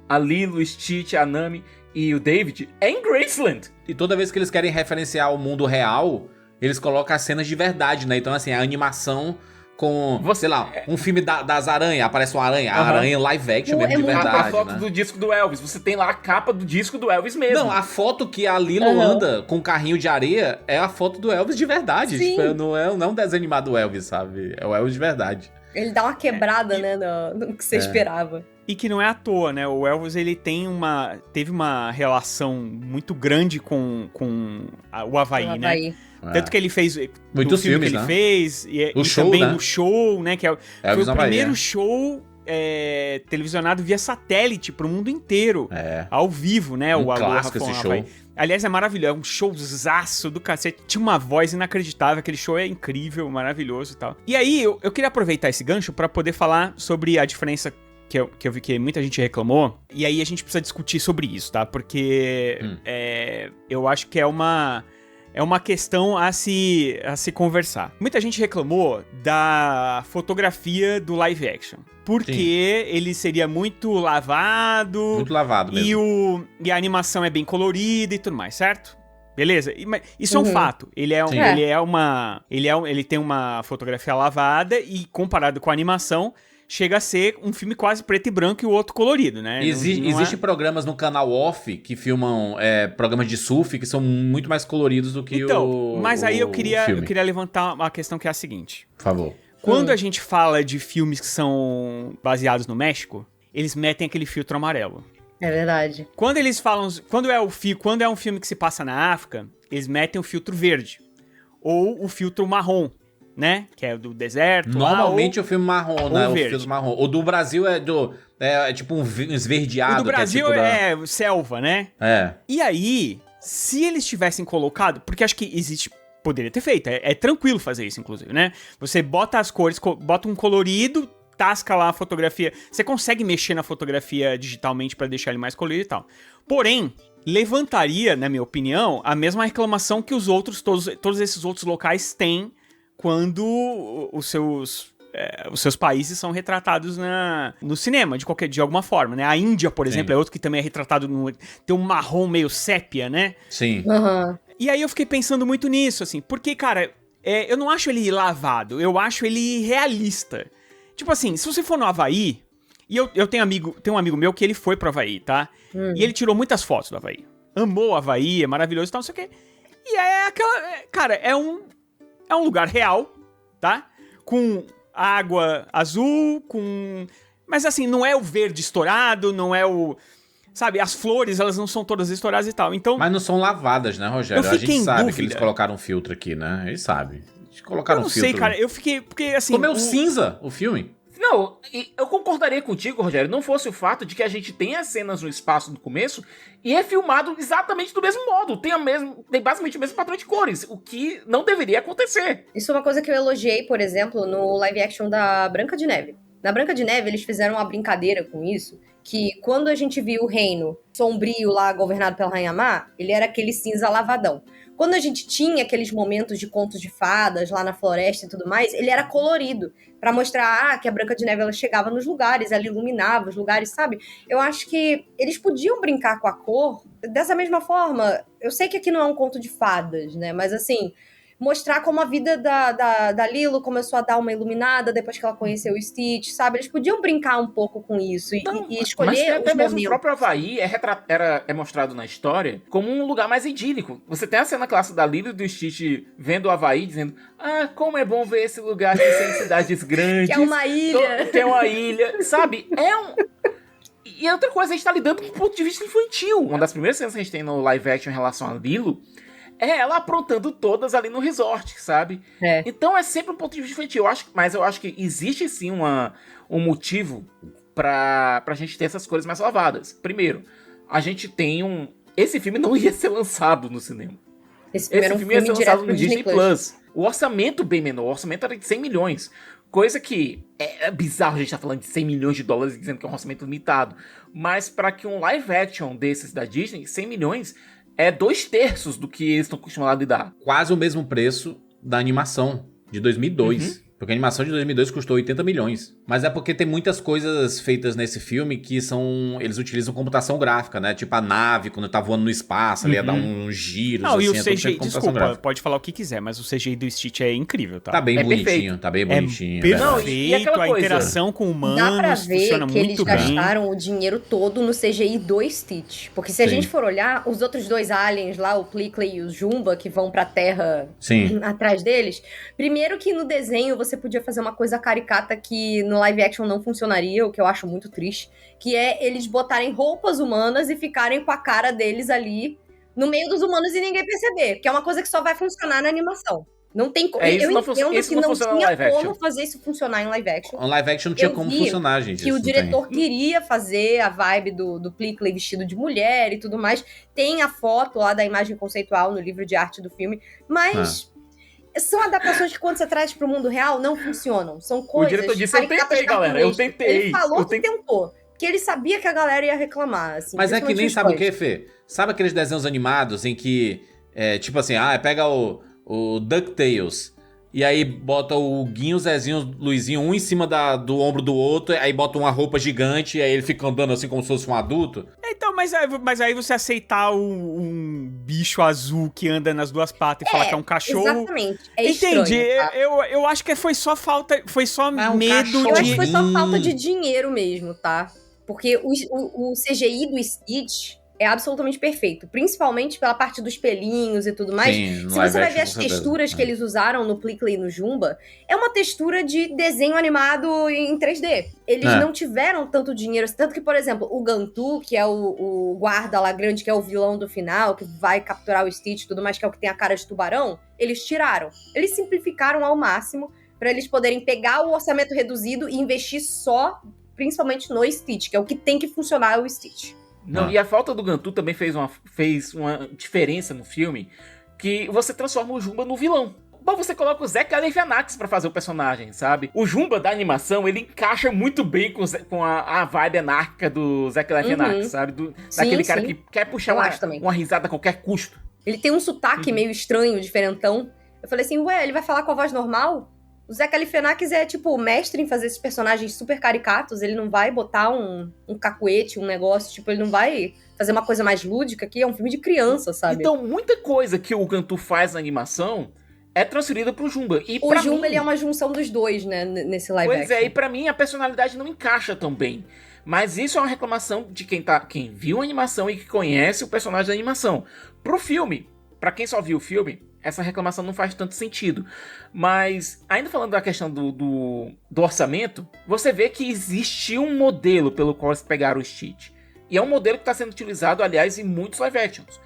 a Lilo, o Stitch, a Nami e o David, é em Graceland. E toda vez que eles querem referenciar o mundo real, eles colocam as cenas de verdade, né? Então, assim, a animação com, sei lá, um filme das aranhas, aparece uma aranha, a aranha live action mesmo de verdade, a foto né? do disco do Elvis, você tem lá a capa do disco do Elvis mesmo. Não, a foto que a Lilo anda com um carrinho de areia é a foto do Elvis de verdade. Sim. Tipo, não é um desenho animado do Elvis, sabe? É o Elvis de verdade. Ele dá uma quebrada, né, no que você esperava. E que não é à toa, né? O Elvis, ele teve uma relação muito grande com o Havaí, né? Tanto que ele fez... Muitos filmes, que ele né? fez. E show, também né? o show, né? Que foi o Havaí, primeiro show televisionado via satélite pro mundo inteiro. Ao vivo, né? Um o clássico esse show. Havaí. Aliás, é maravilhoso. É um showzaço do cacete. Tinha uma voz inacreditável. Aquele show é incrível, maravilhoso e tal. E aí, eu queria aproveitar esse gancho pra poder falar sobre a diferença que eu vi que muita gente reclamou. E aí a gente precisa discutir sobre isso, tá? Porque eu acho que é uma questão a se conversar. Muita gente reclamou da fotografia do live action. Porque ele seria muito lavado. Muito lavado mesmo. E a animação é bem colorida e tudo mais, certo? Beleza? Isso é um fato. Ele tem uma fotografia lavada e comparado com a animação, chega a ser um filme quase preto e branco e o outro colorido, né? Existem programas no canal Off que filmam programas de surf que são muito mais coloridos do que mas aí eu queria filme. levantar uma questão que é a seguinte. Por favor. Quando a gente fala de filmes que são baseados no México, eles metem aquele filtro amarelo. É verdade. Quando eles falam... Quando é um filme que se passa na África, eles metem o filtro verde. Ou o filtro marrom, né? Que é do deserto. Normalmente o filme marrom, né? O verde. filtro marrom. O do Brasil é tipo um esverdeado. O do Brasil que é, tipo selva, né? E aí, se eles tivessem colocado... Porque acho que existe... Poderia ter feito. É tranquilo fazer isso, inclusive, né? Você bota as cores, bota um colorido, tasca lá a fotografia. Você consegue mexer na fotografia digitalmente pra deixar ele mais colorido e tal. Porém, levantaria, na minha opinião, a mesma reclamação que todos esses outros locais têm quando os seus países são retratados no cinema, de alguma forma, né? A Índia, por exemplo, é outro que também é retratado tem um marrom meio sépia, né? Sim. E aí eu fiquei pensando muito nisso, assim, porque, cara, eu não acho ele lavado, eu acho ele realista. Tipo assim, se você for no Havaí, e eu tenho um amigo meu que ele foi pro Havaí, tá? E ele tirou muitas fotos do Havaí. Amou o Havaí, é maravilhoso e tal, não sei o quê. E é aquela... Cara, é um lugar real, tá? Com água azul, com... Mas assim, não é o verde estourado, não é o... Sabe, as flores, elas não são todas estouradas e tal. Então, Mas não são lavadas, né, Rogério? Eu A fiquei gente em sabe dúvida. que eles colocaram um filtro aqui, né? Eles sabem. Eles eu colocaram não um filtro. sei, cara. Eu fiquei... Porque, assim... Como é o cinza, o filme? Não, eu concordaria contigo, Rogério, não fosse o fato de que a gente tem as cenas no espaço no começo e é filmado exatamente do mesmo modo. Tem basicamente o mesmo padrão de cores, o que não deveria acontecer. Isso é uma coisa que eu elogiei, por exemplo, no live action da Branca de Neve. Na Branca de Neve, eles fizeram uma brincadeira com isso, que quando a gente viu o reino sombrio lá, governado pela Rainha Má, ele era aquele cinza lavadão. Quando a gente tinha aqueles momentos de contos de fadas lá na floresta e tudo mais, ele era colorido, pra mostrar que a Branca de Neve ela chegava nos lugares, ela iluminava os lugares, sabe? Eu acho que eles podiam brincar com a cor dessa mesma forma. Eu sei que aqui não é um conto de fadas, né? Mas assim, mostrar como a vida da Lilo começou a dar uma iluminada depois que ela conheceu o Stitch, sabe? Eles podiam brincar um pouco com isso e Mas escolher até os mesmo o momentos. próprio Havaí é mostrado na história como um lugar mais idílico. Você tem a cena clássica da Lilo e do Stitch vendo o Havaí, dizendo: ah, como é bom ver esse lugar aqui sem cidades grandes. Que é uma ilha. Que é uma ilha, sabe? E outra coisa, a gente tá lidando com um ponto de vista infantil. Uma das primeiras cenas que a gente tem no live action em relação a Lilo é ela aprontando todas ali no resort, sabe? É. Então é sempre um ponto de vista infantil. Mas eu acho que existe sim um motivo pra gente ter essas cores mais lavadas. Primeiro, a gente tem esse filme não ia ser lançado no cinema. Esse filme era um ia ser filme lançado direto no pro Disney Plus. O orçamento bem menor, o orçamento era de 100 milhões. Coisa que é bizarro a gente tá falando de 100 milhões de dólares dizendo que é um orçamento limitado. Mas pra que um live action desses da Disney, 100 milhões é 2/3 do que eles estão acostumados a lidar. Quase o mesmo preço da animação de 2002. Porque a animação de 2002 custou 80 milhões. Mas é porque tem muitas coisas feitas nesse filme que eles utilizam computação gráfica, né? Tipo a nave, quando tá voando no espaço, ali ia dar uns giros, Não, assim. e o é tudo feito CGI, com computação desculpa, gráfica. pode falar o que quiser, mas o CGI do Stitch é incrível, tá? Tá bem É bonitinho, perfeito. tá bem É bonitinho. perfeito, Não, e aquela a coisa? interação com Dá humanos pra ver funciona que eles muito bem. gastaram o dinheiro todo no CGI do Stitch. Porque se a Sim. gente for olhar, os outros dois aliens lá, o Plickly e o Jumba, que vão pra Terra Sim. atrás deles, primeiro que no desenho você podia fazer uma coisa caricata que no live action não funcionaria, o que eu acho muito triste, que é eles botarem roupas humanas e ficarem com a cara deles ali no meio dos humanos e ninguém perceber, que é uma coisa que só vai funcionar na animação. Não tem como. Isso Eu não entendo isso que não não funciona no tinha live action. como fazer isso funcionar em live action. On live action não tinha Eu como vi funcionar, gente. Que isso o não tem. diretor queria fazer a vibe do Plickly vestido de mulher e tudo mais. Tem a foto lá da imagem conceitual no livro de arte do filme, mas são adaptações que quando você traz pro mundo real não funcionam. São coisas. diretor disse, eu caricatas tentei, galera, eu cartunescas. tentei, Ele falou eu que tentou. Que ele sabia que a galera ia reclamar. Assim, Mas é que nem principalmente os sabe o fãs. que, Fê? Sabe aqueles desenhos animados em que, tipo assim, pega o DuckTales e aí bota o Guinho, o Zezinho, o Luizinho, um em cima do ombro do outro, aí bota uma roupa gigante e aí ele fica andando assim como se fosse um adulto. Então, mas aí você aceitar um bicho azul que anda nas duas patas e falar que é um cachorro... Exatamente. É Entendi. estranho, tá? Eu acho que foi só falta... Foi só Mas um medo cachorro- Eu acho de... que foi só falta de dinheiro mesmo, tá? Porque o CGI do Stitch é absolutamente perfeito. Principalmente pela parte dos pelinhos e tudo mais. Sim, no Se live você vai action, ver as com certeza. texturas que eles usaram no Plickly e no Jumba, é uma textura de desenho animado em 3D. Eles não tiveram tanto dinheiro. Tanto que, por exemplo, o Gantu, que é o guarda lá grande, que é o vilão do final, que vai capturar o Stitch e tudo mais, que é o que tem a cara de tubarão, eles tiraram. Eles simplificaram ao máximo para eles poderem pegar o orçamento reduzido e investir só, principalmente no Stitch, que é o que tem que funcionar o Stitch. Não, e a falta do Gantu também fez uma diferença no filme, que você transforma o Jumba no vilão. Bom, você coloca o Zé Galifianakis pra fazer o personagem, sabe? O Jumba da animação, ele encaixa muito bem com a vibe anárquica do Zé Galifianakis, sabe? Daquele cara que quer puxar uma risada a qualquer custo. Ele tem um sotaque meio estranho, diferentão. Eu falei assim, ele vai falar com a voz normal? O Zé Galifianakis é, tipo, mestre em fazer esses personagens super caricatos. Ele não vai botar um cacuete, um negócio. Tipo, ele não vai fazer uma coisa mais lúdica, que é um filme de criança, sabe? Então, muita coisa que o Gantu faz na animação é transferida pro Jumba. E o Jumba, ele é uma junção dos dois, né, nesse live action. Pois é, e pra mim a personalidade não encaixa tão bem. Mas isso é uma reclamação de quem viu a animação e que conhece o personagem da animação. Pro filme, pra quem só viu o filme, essa reclamação não faz tanto sentido. Mas, ainda falando da questão do orçamento, você vê que existe um modelo pelo qual eles pegaram o Stitch. E é um modelo que está sendo utilizado, aliás, em muitos live actions,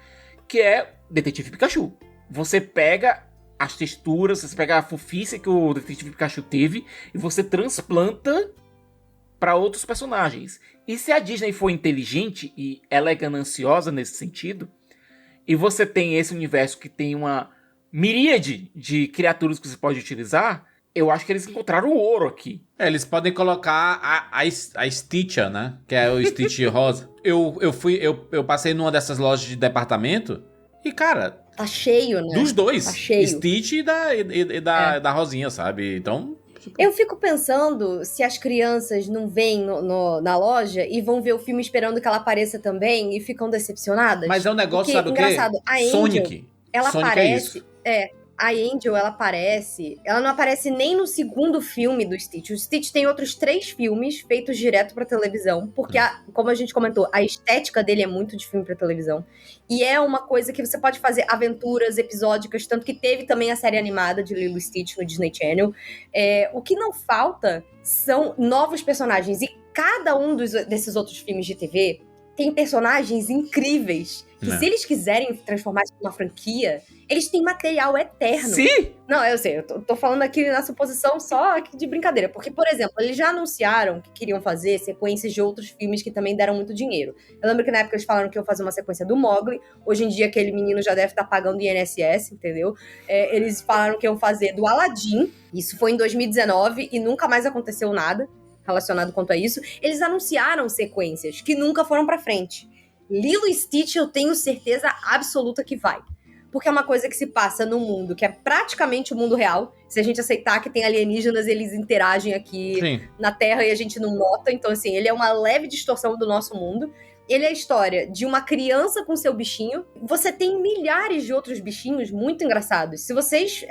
que é Detetive Pikachu. Você pega as texturas, você pega a fofice que o Detetive Pikachu teve e você transplanta para outros personagens. E se a Disney for inteligente, e ela é gananciosa nesse sentido, e você tem esse universo que tem uma miríade de criaturas que você pode utilizar, eu acho que eles encontraram o ouro aqui. Eles podem colocar a Stitcher, né? Que é o Stitch rosa. Eu passei numa dessas lojas de departamento e, cara... Tá cheio, né? Dos dois. Tá cheio. Stitch e da Rosinha, sabe? Então... Eu fico pensando se as crianças não vêm na loja e vão ver o filme esperando que ela apareça também e ficam decepcionadas. Mas é um negócio, porque, sabe o quê? engraçado, a Angel, Sonic. ela Sonic aparece... é isso. A Angel, ela não aparece nem no segundo filme do Stitch. O Stitch tem outros 3 filmes feitos direto pra televisão, porque, como a gente comentou, a estética dele é muito de filme pra televisão. E é uma coisa que você pode fazer aventuras episódicas, tanto que teve também a série animada de Lilo e Stitch no Disney Channel. O que não falta são novos personagens. E cada um desses outros filmes de TV tem personagens incríveis. Que se eles quiserem transformar isso numa franquia, eles têm material eterno. Sim! Não, eu sei, eu tô falando aqui na suposição só aqui de brincadeira. Porque, por exemplo, eles já anunciaram que queriam fazer sequências de outros filmes que também deram muito dinheiro. Eu lembro que na época eles falaram que iam fazer uma sequência do Mowgli. Hoje em dia aquele menino já deve estar pagando INSS, entendeu? Eles falaram que iam fazer do Aladdin. Isso foi em 2019 e nunca mais aconteceu nada relacionado quanto a isso. Eles anunciaram sequências que nunca foram pra frente. Lilo e Stitch eu tenho certeza absoluta que vai. Porque é uma coisa que se passa num mundo que é praticamente o mundo real. Se a gente aceitar que tem alienígenas, eles interagem aqui na Terra e a gente não nota. Então, assim, ele é uma leve distorção do nosso mundo. Ele é a história de uma criança com seu bichinho. Você tem milhares de outros bichinhos muito engraçados. Se vocês...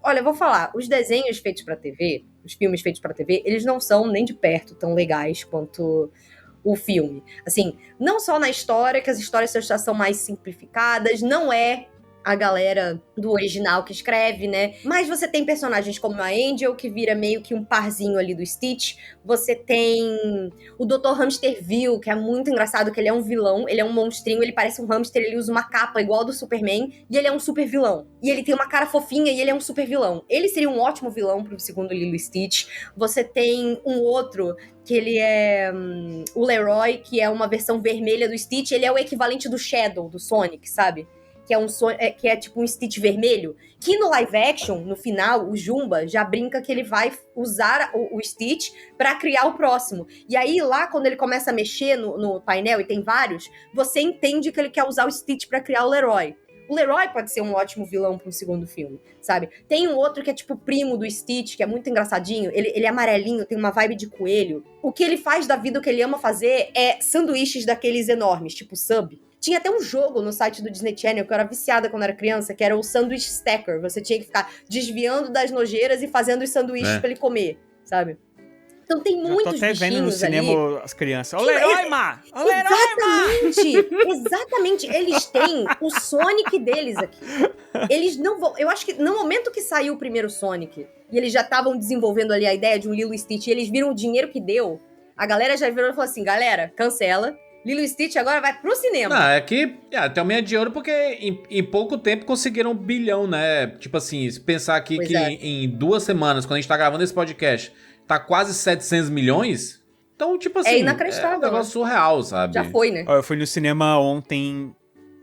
olha, eu vou falar. Os desenhos feitos pra TV, os filmes feitos pra TV, eles não são nem de perto tão legais quanto o filme. Assim, não só na história, que as histórias já são mais simplificadas, não é a galera do original que escreve, né? Mas você tem personagens como a Angel, que vira meio que um parzinho ali do Stitch. Você tem o Dr. Hamsterville, que é muito engraçado, que ele é um vilão, ele é um monstrinho, ele parece um hamster, ele usa uma capa igual ao do Superman, e ele é um super vilão. E ele tem uma cara fofinha e ele é um super vilão. Ele seria um ótimo vilão pro segundo Lilo e Stitch. Você tem um outro que ele é o Leroy, que é uma versão vermelha do Stitch. Ele é o equivalente do Shadow, do Sonic, sabe? Que é tipo um Stitch vermelho, que no live action, no final, o Jumba já brinca que ele vai usar o Stitch pra criar o próximo. E aí, lá, quando ele começa a mexer no painel, e tem vários, você entende que ele quer usar o Stitch pra criar o Leroy. O Leroy pode ser um ótimo vilão para um segundo filme, sabe? Tem um outro que é tipo primo do Stitch, que é muito engraçadinho. Ele é amarelinho, tem uma vibe de coelho. O que ele faz da vida, o que ele ama fazer é sanduíches daqueles enormes, tipo Sub. Tinha até um jogo no site do Disney Channel que eu era viciada quando era criança, que era o Sandwich Stacker. Você tinha que ficar desviando das nojeiras e fazendo os sanduíches pra ele comer, sabe? Então tem muitos bichinhos ali. Eu tô até vendo no cinema as crianças. Ô, Leroy, ma! Ô, Leroy, exatamente. Eles têm o Sonic deles aqui. Eles não vão... Eu acho que no momento que saiu o primeiro Sonic, e eles já estavam desenvolvendo ali a ideia de um Lilo e Stitch, e eles viram o dinheiro que deu, a galera já virou e falou assim, galera, cancela. Lilo e Stitch agora vai pro cinema. Não, é que tem um meia de ouro porque em pouco tempo conseguiram 1 bilhão, né? Tipo assim, se pensar aqui que em 2 semanas, quando a gente tá gravando esse podcast, tá quase 700 milhões. Então, tipo assim, inacreditável, é um negócio surreal, sabe? Já foi, né? Eu fui no cinema ontem,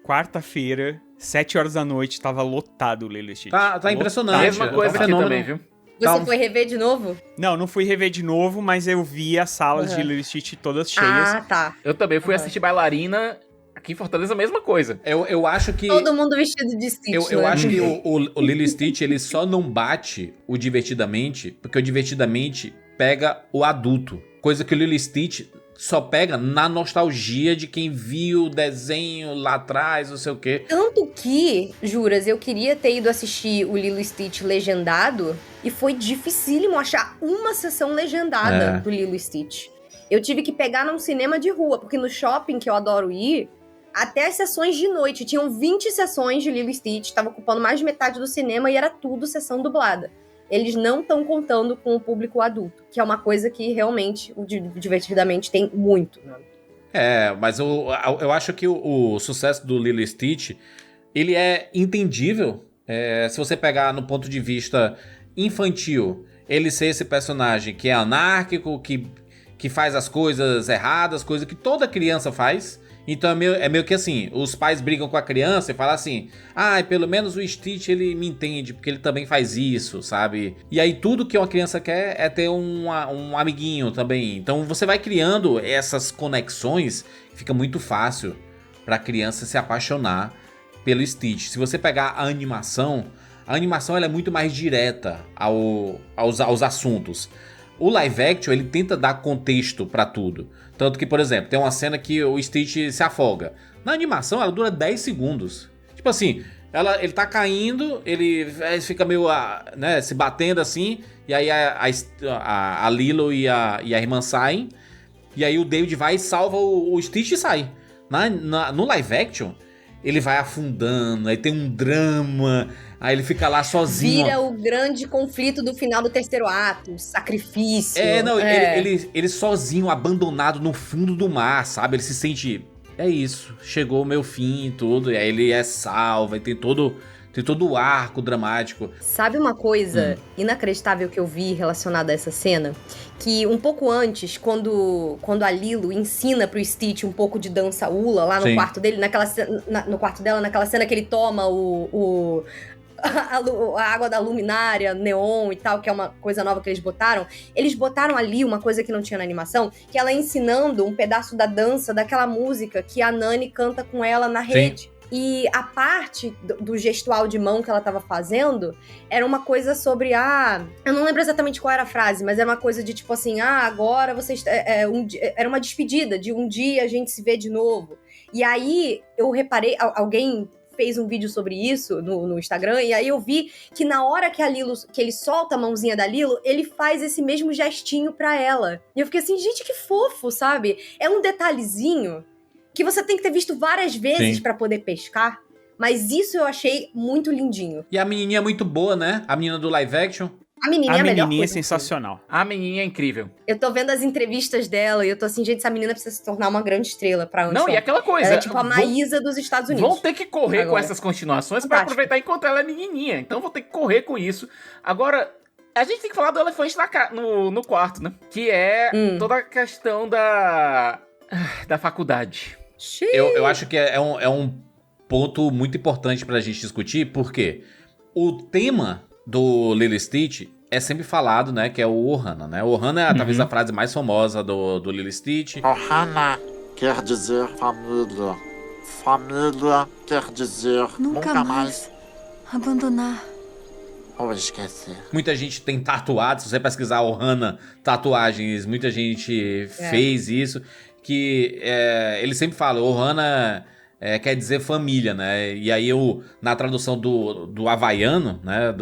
quarta-feira, 7 horas da noite, tava lotado o Lilo e Stitch. Tá impressionante. Mesma coisa aqui também, viu? Você foi rever de novo? Não fui rever de novo, mas eu vi as salas de Lilo e Stitch todas cheias. Ah, tá. Eu também fui assistir Bailarina. Aqui em Fortaleza, a mesma coisa. Eu acho que... Todo mundo vestido de Stitch, Eu acho que o Lilo e Stitch, ele só não bate o Divertidamente, porque o Divertidamente pega o adulto. Coisa que o Lilo e Stitch só pega na nostalgia de quem viu o desenho lá atrás, não sei o quê. Tanto que, juras, eu queria ter ido assistir o Lilo e Stitch legendado e foi dificílimo achar uma sessão legendada do Lilo e Stitch. Eu tive que pegar num cinema de rua, porque no shopping que eu adoro ir, até as sessões de noite, tinham 20 sessões de Lilo e Stitch, tava ocupando mais de metade do cinema e era tudo sessão dublada. Eles não estão contando com o público adulto, que é uma coisa que realmente o Divertidamente tem muito, né? Mas eu acho que o sucesso do Lilo e Stitch, ele é entendível. Se você pegar no ponto de vista infantil, ele ser esse personagem que é anárquico, que faz as coisas erradas, coisa que toda criança faz. Então é meio que assim, os pais brigam com a criança e falam assim, pelo menos o Stitch ele me entende, porque ele também faz isso, sabe? E aí tudo que uma criança quer é ter um amiguinho também. Então você vai criando essas conexões, fica muito fácil pra criança se apaixonar pelo Stitch. Se você pegar a animação ela é muito mais direta aos assuntos. O live action, ele tenta dar contexto pra tudo. Tanto que, por exemplo, tem uma cena que o Stitch se afoga. Na animação, ela dura 10 segundos. Tipo assim, ele tá caindo, ele fica meio se batendo assim, e aí a Lilo e a irmã saem, e aí o David vai e salva o Stitch e sai. No live action, ele vai afundando, aí tem um drama, aí ele fica lá sozinho. Vira o grande conflito do final do terceiro ato, sacrifício. Ele sozinho, abandonado no fundo do mar, sabe? Ele se sente, é isso, chegou o meu fim e tudo, e aí ele é salvo, e tem todo o arco dramático. Sabe uma coisa inacreditável que eu vi relacionada a essa cena? Que um pouco antes, quando a Lilo ensina pro Stitch um pouco de dança hula lá no quarto dele, no quarto dela, naquela cena que ele toma a água da luminária, neon e tal, que é uma coisa nova que eles botaram ali uma coisa que não tinha na animação, que ela ensinando um pedaço da dança daquela música que a Nani canta com ela na rede. E a parte do gestual de mão que ela tava fazendo era uma coisa sobre, eu não lembro exatamente qual era a frase, mas era uma coisa de tipo assim, agora vocês... era uma despedida de um dia a gente se vê de novo. E aí eu reparei, alguém fez um vídeo sobre isso no Instagram, e aí eu vi que na hora que ele solta a mãozinha da Lilo, ele faz esse mesmo gestinho pra ela. E eu fiquei assim, gente, que fofo, sabe? É um detalhezinho que você tem que ter visto várias vezes pra poder pescar, mas isso eu achei muito lindinho. E a menininha é muito boa, né? A menina do live action. A menininha é a melhor coisa. É sensacional. A menininha é incrível. Eu tô vendo as entrevistas dela e eu tô assim, gente, essa menina precisa se tornar uma grande estrela pra onde. Não, e aquela coisa. Ela é tipo a Maísa dos Estados Unidos. Vão ter que correr com essas continuações pra aproveitar enquanto ela é menininha. Então vão ter que correr com isso. Agora, a gente tem que falar do elefante no quarto, né? Que é toda a questão da faculdade. Eu acho que é um ponto muito importante pra gente discutir, porque o tema do Lilo e Stitch é sempre falado, né, que é o Ohana, né? O Ohana é talvez a frase mais famosa do Lilo e Stitch. Ohana quer dizer família. Família quer dizer nunca mais abandonar ou esquecer. Muita gente tem tatuado, se você pesquisar Ohana tatuagens, muita gente fez isso, que ele sempre fala, Ohana quer dizer família, né? E aí na tradução do havaiano, né,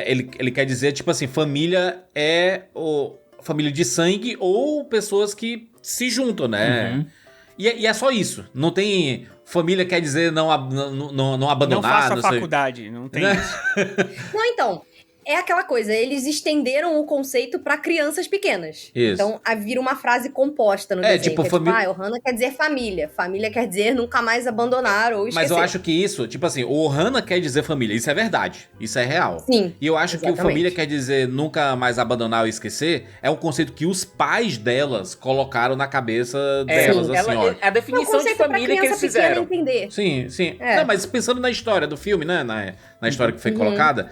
ele quer dizer, tipo assim, família é família de sangue ou pessoas que se juntam, né? E é só isso. Não tem... Família quer dizer não abandonar. Não faça faculdade, não tem isso. Não, então... É aquela coisa, eles estenderam o conceito pra crianças pequenas. Isso. Então, vira uma frase composta no desenho. Tipo, Ohana quer dizer família. Família quer dizer nunca mais abandonar ou esquecer. Mas eu acho que isso, tipo assim, o Ohana quer dizer família. Isso é verdade. Isso é real. Sim. E eu acho que o família quer dizer nunca mais abandonar ou esquecer é um conceito que os pais delas colocaram na cabeça delas, assim, ó. A definição de família que eles fizeram. Entender. Sim. Não, mas pensando na história do filme, né? Na história que foi colocada,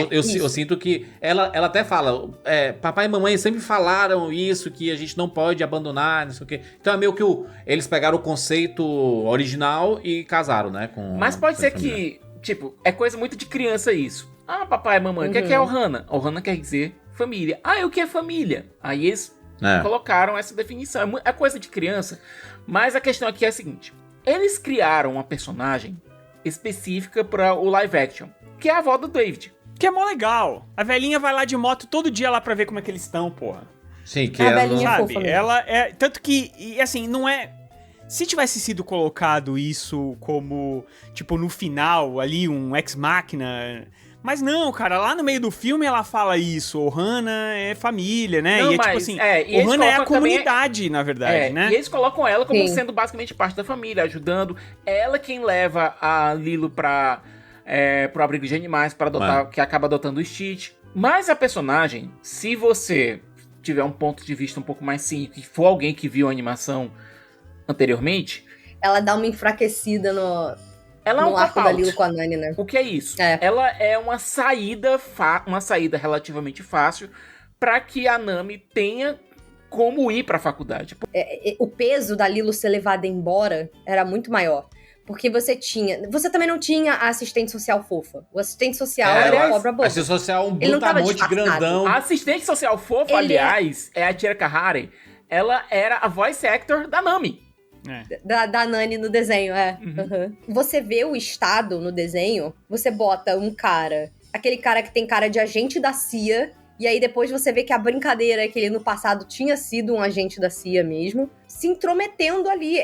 eu sinto que ela até fala, papai e mamãe sempre falaram isso, que a gente não pode abandonar, não sei o quê. Então é meio que eles pegaram o conceito original e casaram, né? Mas pode ser que, tipo, é coisa muito de criança isso. Papai e mamãe, o que é Ohana? Ohana quer dizer família. E o que é família? Aí eles colocaram essa definição. É coisa de criança. Mas a questão aqui é a seguinte. Eles criaram uma personagem específica para o live action, que é a avó do David. Que é mó legal. A velhinha vai lá de moto todo dia lá pra ver como é que eles estão, porra. Sim, que a velhinha sabe, fofa mesmo. Ela é... Tanto que, e assim, não é... Se tivesse sido colocado isso como, tipo, no final, ali, um ex-máquina... Mas não, cara, lá no meio do filme ela fala isso, Ohana é família, né? Não, e é mas, tipo assim, e eles Ohana é a colocam também- comunidade, na verdade, né? E eles colocam ela como Sim. sendo basicamente parte da família, ajudando. Ela quem leva a Lilo pro abrigo de animais, para adotar, que acaba adotando o Stitch. Mas a personagem, se você tiver um ponto de vista um pouco mais cínico e for alguém que viu a animação anteriormente, Ela dá uma enfraquecida no ela é um arco da cop-out. Lilo com a Nani, né? O que é isso? É. Ela é uma saída relativamente fácil para que a Nami tenha como ir para a faculdade. O peso da Lilo ser levada embora era muito maior. Porque você também não tinha a assistente social fofa. O assistente social era o cobra boba. Assistente social, um Ele não tava brutamonte disfarçado. grandão. A assistente social fofa, Ele aliás, é a Tira Kahari. Ela era a voice actor da Nami. Da Nani no desenho, Uhum. Você vê o estado no desenho, você bota aquele cara que tem cara de agente da CIA, e aí depois você vê que a brincadeira é que ele no passado tinha sido um agente da CIA mesmo, se intrometendo ali.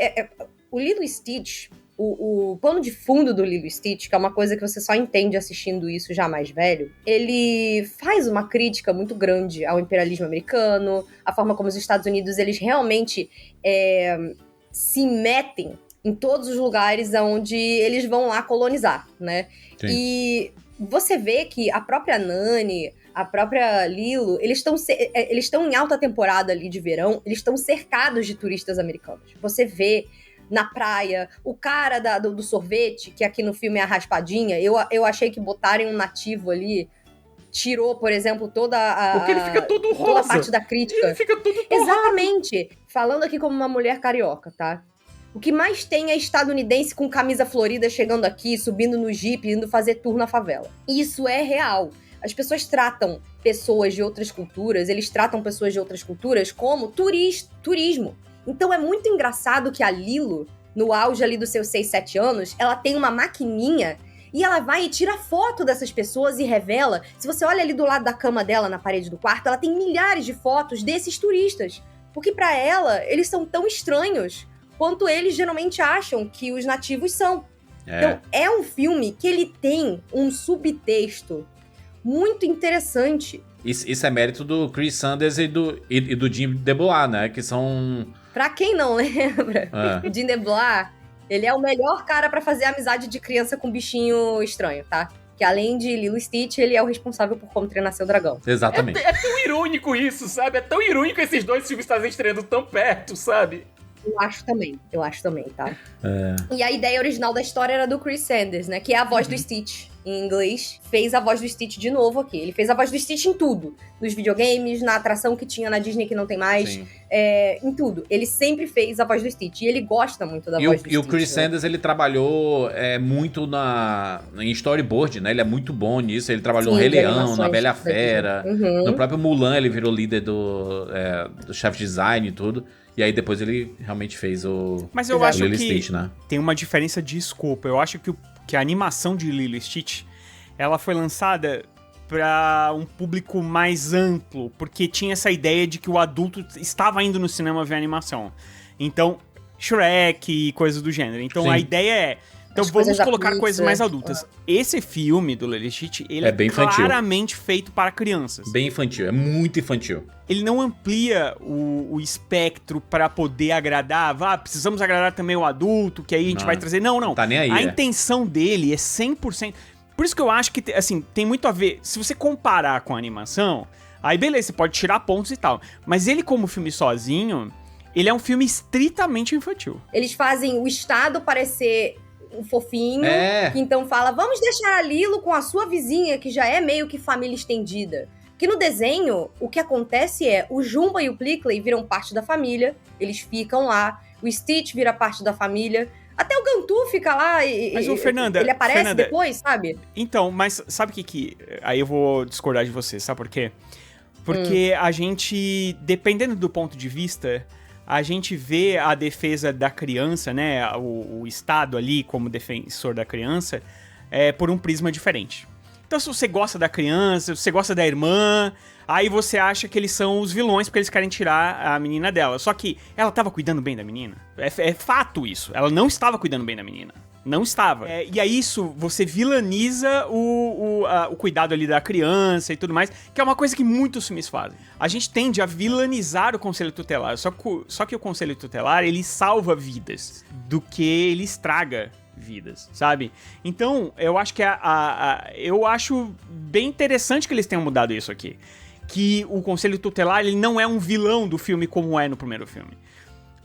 O Lilo e Stitch, o pano de fundo do Lilo e Stitch, que é uma coisa que você só entende assistindo isso já mais velho, ele faz uma crítica muito grande ao imperialismo americano, a forma como os Estados Unidos, eles realmente se metem em todos os lugares onde eles vão lá colonizar, né? Sim. E você vê que a própria Nani, a própria Lilo, eles estão em alta temporada ali de verão, eles estão cercados de turistas americanos. Você vê na praia, o cara do sorvete, que aqui no filme é a raspadinha, eu achei que botarem um nativo ali tirou, por exemplo, toda Porque ele fica todo rosa. toda a parte da crítica. Ele fica todo torrado. Exatamente. Falando aqui como uma mulher carioca, tá? O que mais tem é estadunidense com camisa florida chegando aqui, subindo no jipe, indo fazer tour na favela. Isso é real. As pessoas tratam pessoas de outras culturas, eles tratam pessoas de outras culturas como turismo. Então é muito engraçado que a Lilo, no auge ali dos seus 6, 7 anos, ela tem uma maquininha e ela vai e tira foto dessas pessoas e revela. Se você olha ali do lado da cama dela, na parede do quarto, ela tem milhares de fotos desses turistas. Porque pra ela, eles são tão estranhos quanto eles geralmente acham que os nativos são. Então, é um filme que ele tem um subtexto muito interessante. Isso é mérito do Chris Sanders e do Jim DeBois, né? Que são... Pra quem não lembra, o Jim DeBois, ele é o melhor cara pra fazer amizade de criança com bichinho estranho, tá? Que além de Lilo e Stitch, ele é o responsável por Como Treinar Seu Dragão. Exatamente. É tão irônico isso, sabe? É tão irônico esses dois filmes estarem estreando tão perto, sabe? Eu acho também, tá? E a ideia original da história era do Chris Sanders, né? Que é a voz do Stitch, em inglês. Fez a voz do Stitch de novo aqui. Ele fez a voz do Stitch em tudo. Nos videogames, na atração que tinha na Disney que não tem mais. Em tudo. Ele sempre fez a voz do Stitch. E ele gosta muito da voz do Stitch. E o Chris Sanders, ele trabalhou muito em storyboard, né? Ele é muito bom nisso. Ele trabalhou no Rei Leão, na Bela Fera. No próprio Mulan, ele virou líder do chefe design e tudo. E aí depois ele realmente fez o Mas eu acho Lilo e que Stitch, né? tem uma diferença de escopo. Eu acho que a animação de Lilo e Stitch, ela foi lançada para um público mais amplo, porque tinha essa ideia de que o adulto estava indo no cinema ver animação. Então, Shrek e coisas do gênero. Então a ideia é... Então vamos colocar coisas mais adultas. Esse filme do Lilo e Stitch, ele é bem infantil. Claramente feito para crianças. Bem infantil, é muito infantil. Ele não amplia o espectro para poder agradar. Precisamos agradar também o adulto, que aí a gente vai trazer... Não. Tá nem aí, a intenção dele é 100%... Por isso que eu acho que, assim, tem muito a ver... Se você comparar com a animação, aí beleza, você pode tirar pontos e tal. Mas ele, como filme sozinho, ele é um filme estritamente infantil. Eles fazem o Estado parecer um fofinho, que então fala, vamos deixar a Lilo com a sua vizinha, que já é meio que família estendida. Que no desenho, o que acontece é, o Jumba e o Plickly viram parte da família, eles ficam lá, o Stitch vira parte da família, até o Gantu fica lá e mas, Fernanda, ele aparece depois, sabe? Então, mas sabe o que... Aí eu vou discordar de você, sabe por quê? Porque a gente, dependendo do ponto de vista... A gente vê a defesa da criança, né, o Estado ali como defensor da criança, por um prisma diferente. Então, se você gosta da criança, se você gosta da irmã, aí você acha que eles são os vilões porque eles querem tirar a menina dela. Só que ela estava cuidando bem da menina. É fato isso. Ela não estava cuidando bem da menina. Não estava. E aí isso, você vilaniza o cuidado ali da criança e tudo mais, que é uma coisa que muitos filmes fazem. A gente tende a vilanizar o Conselho Tutelar, só que o Conselho Tutelar, ele salva vidas do que ele estraga vidas, sabe? Então, eu acho que eu acho bem interessante que eles tenham mudado isso aqui. Que o Conselho Tutelar, ele não é um vilão do filme como é no primeiro filme.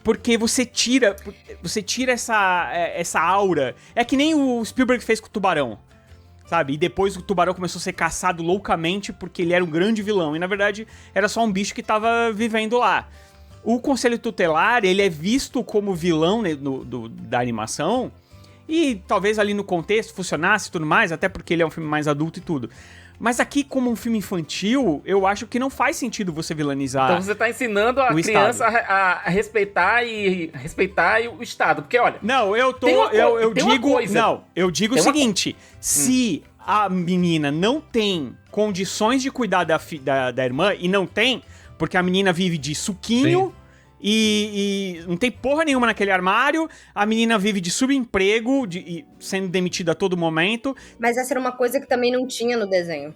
Porque você tira essa aura. É que nem o Spielberg fez com o Tubarão, sabe? E depois o Tubarão começou a ser caçado loucamente porque ele era um grande vilão. E na verdade era só um bicho que tava vivendo lá. O Conselho Tutelar, ele é visto como vilão, né, da animação. E talvez ali no contexto funcionasse e tudo mais, até porque ele é um filme mais adulto e tudo. Mas aqui, como um filme infantil, eu acho que não faz sentido você vilanizar. Então você tá ensinando a criança a respeitar o Estado. Porque, olha. Não, eu digo o seguinte: se a menina não tem condições de cuidar da irmã, e não tem, porque a menina vive de suquinho. Sim. E não tem porra nenhuma naquele armário, a menina vive de subemprego, sendo demitida a todo momento. Mas essa era uma coisa que também não tinha no desenho.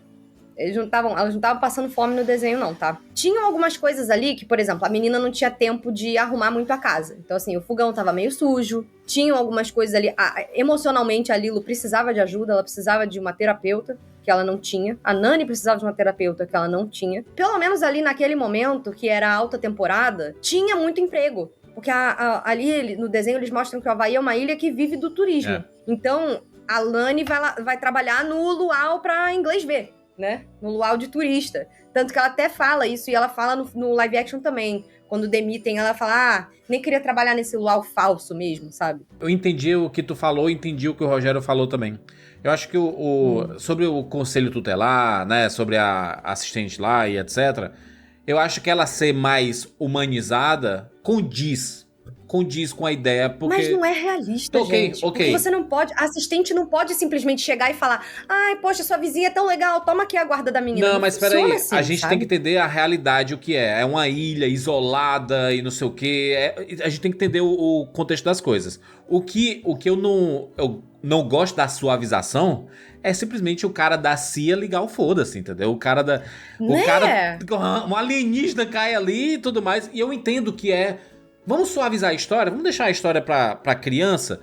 Elas não estavam passando fome no desenho, não, tá? Tinham algumas coisas ali que, por exemplo, a menina não tinha tempo de arrumar muito a casa. Então, assim, o fogão tava meio sujo. Tinham algumas coisas ali. Emocionalmente, a Lilo precisava de ajuda, ela precisava de uma terapeuta, que ela não tinha. A Nani precisava de uma terapeuta, que ela não tinha. Pelo menos ali naquele momento, que era a alta temporada, tinha muito emprego. Porque ali no desenho eles mostram que o Havaí é uma ilha que vive do turismo. É. Então, a Lani vai trabalhar no luau pra inglês ver, né? No luau de turista. Tanto que ela até fala isso, e ela fala no live action também. Quando demitem, ela fala, nem queria trabalhar nesse luau falso mesmo, sabe? Eu entendi o que tu falou, entendi o que o Rogério falou também. Eu acho que sobre o Conselho Tutelar, né, sobre a assistente lá e etc., eu acho que ela ser mais humanizada condiz com a ideia, porque... Mas não é realista, gente. Porque você não pode... A assistente não pode simplesmente chegar e falar, ai, poxa, sua vizinha é tão legal, toma aqui a guarda da menina. Não, mas peraí, assim, a gente tem que entender a realidade, o que é. É uma ilha isolada e não sei o quê. A gente tem que entender o contexto das coisas. O que eu não gosto da suavização é simplesmente o cara da CIA ligar o foda-se, entendeu? O cara um alienígena cai ali e tudo mais. E eu entendo que vamos suavizar a história, vamos deixar a história pra criança,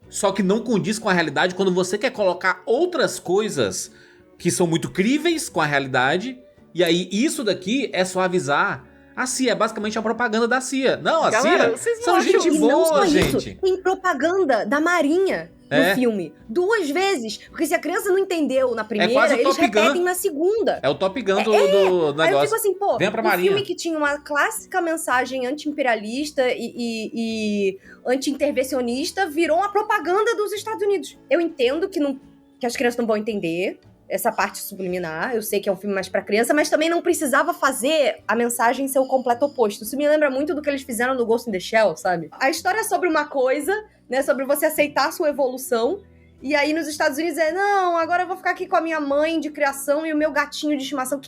só que não condiz com a realidade quando você quer colocar outras coisas que são muito críveis com a realidade, e aí isso daqui é suavizar a CIA, é basicamente a propaganda da CIA. Não, a Galera, CIA são gente boa, gente. Tem propaganda da Marinha no filme. 2 vezes. Porque se a criança não entendeu na primeira, eles repetem na segunda. É o Top Gun do negócio. Aí eu fico assim, pô, Vem pra Marinha. filme que tinha uma clássica mensagem anti-imperialista e anti-intervencionista virou uma propaganda dos Estados Unidos. Eu entendo que as crianças não vão entender essa parte subliminar, eu sei que é um filme mais pra criança, mas também não precisava fazer a mensagem ser o completo oposto. Isso me lembra muito do que eles fizeram no Ghost in the Shell, sabe? A história é sobre uma coisa, né, sobre você aceitar a sua evolução, e aí nos Estados Unidos não, agora eu vou ficar aqui com a minha mãe de criação e o meu gatinho de estimação.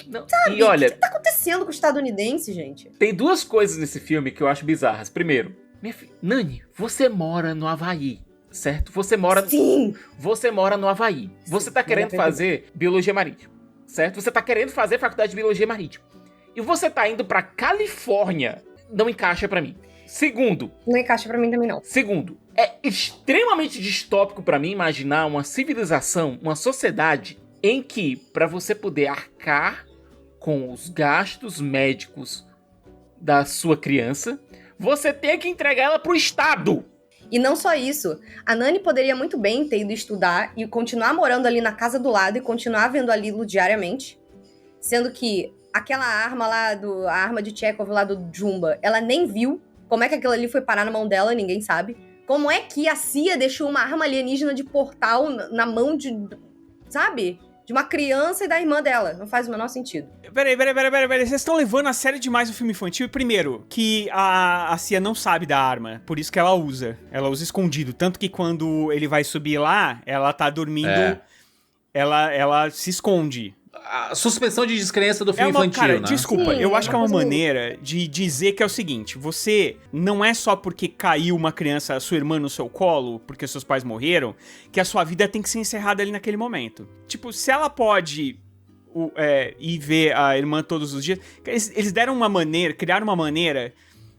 Não, sabe, e olha, o que tá acontecendo com o estadunidense, gente? Tem 2 coisas nesse filme que eu acho bizarras. Primeiro, minha filha, Nani, você mora no Havaí. Certo? Você mora no Havaí. Você tá querendo fazer biologia marítima. Certo? Você tá querendo fazer faculdade de biologia marítima. E você tá indo pra Califórnia. Não encaixa pra mim. Segundo. Não encaixa pra mim também, não. Segundo. É extremamente distópico pra mim imaginar uma civilização, uma sociedade em que, pra você poder arcar com os gastos médicos da sua criança, você tem que entregar ela pro Estado. E não só isso, a Nani poderia muito bem ter ido estudar e continuar morando ali na casa do lado e continuar vendo a Lilo diariamente, sendo que aquela arma lá, a arma de Chekhov lá do Jumba, ela nem viu como é que aquilo ali foi parar na mão dela, ninguém sabe. Como é que a CIA deixou uma arma alienígena de portal na mão de, sabe? De uma criança e da irmã dela. Não faz o menor sentido. Peraí. Vocês estão levando a sério demais o filme infantil. Primeiro, que a CIA não sabe da arma. Por isso que ela usa. Ela usa escondido. Tanto que quando ele vai subir lá, ela tá dormindo... Ela se esconde. a suspensão de descrença do filme infantil, cara, né? desculpa, Sim, eu acho que é uma mas- maneira de dizer que é o seguinte, você não é só porque caiu uma criança, sua irmã no seu colo, porque seus pais morreram, que a sua vida tem que ser encerrada ali naquele momento. Tipo, se ela pode ir ver a irmã todos os dias, eles deram uma maneira, criaram uma maneira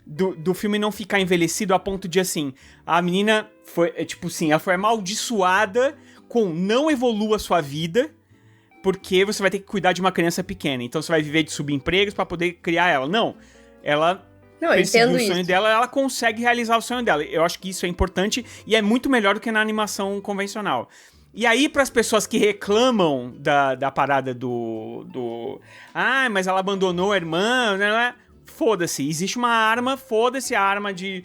do filme não ficar envelhecido a ponto de, assim, a menina foi, tipo assim, ela foi amaldiçoada com não evolua a sua vida, porque você vai ter que cuidar de uma criança pequena. Então você vai viver de subempregos pra poder criar ela. Não, ela Não, eu perseguiu entendo o sonho isso. dela, ela consegue realizar o sonho dela. Eu acho que isso é importante e é muito melhor do que na animação convencional. E aí, pras pessoas que reclamam da parada Ah, mas ela abandonou a irmã, né? Foda-se, existe uma arma, foda-se a arma de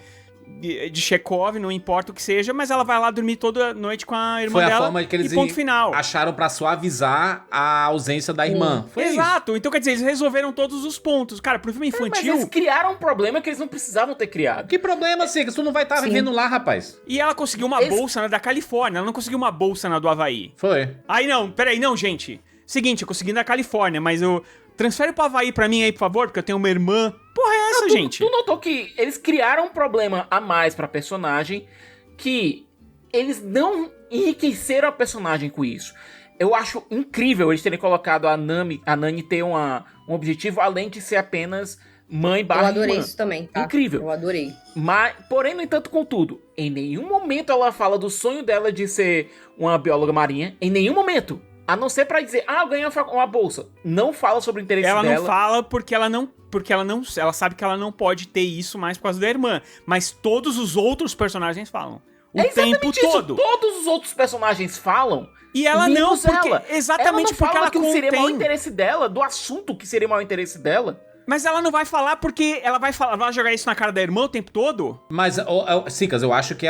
Chekhov, não importa o que seja, mas ela vai lá dormir toda noite com a irmã Foi a dela forma que eles e ponto final. acharam pra suavizar a ausência da irmã. Foi Exato, então quer dizer, eles resolveram todos os pontos. Cara, pro filme Mas infantil... eles criaram um problema que eles não precisavam ter criado. Que problema, Sigas? Tu não vai estar vivendo lá, rapaz. E ela conseguiu uma bolsa na da Califórnia, ela não conseguiu uma bolsa na do Havaí. Foi. Aí não, peraí, não, gente. Seguinte, eu consegui na Califórnia, mas eu... Transfere pro Havaí pra mim aí, por favor, porque eu tenho uma irmã. Porra é essa, gente? Tu notou que eles criaram um problema a mais pra personagem, que eles não enriqueceram a personagem com isso. Eu acho incrível eles terem colocado a Nani ter um objetivo além de ser apenas mãe barra Eu adorei irmã. isso também, tá? Incrível. Eu adorei. Mas, porém, no entanto, contudo, em nenhum momento ela fala do sonho dela de ser uma bióloga marinha. Em nenhum momento. A não ser pra dizer, eu ganhei uma bolsa. Não fala sobre o interesse Ela dela. não fala porque ela sabe que ela não pode ter isso mais por causa da irmã. Mas todos os outros personagens falam. O tempo isso. todo. Todos os outros personagens falam. E ela não, menos porque ela. exatamente ela não porque fala ela que seria o maior contém. interesse dela, do assunto que seria o maior interesse dela. Mas ela não vai falar porque ela vai jogar isso na cara da irmã o tempo todo? Mas, Sigas, eu acho que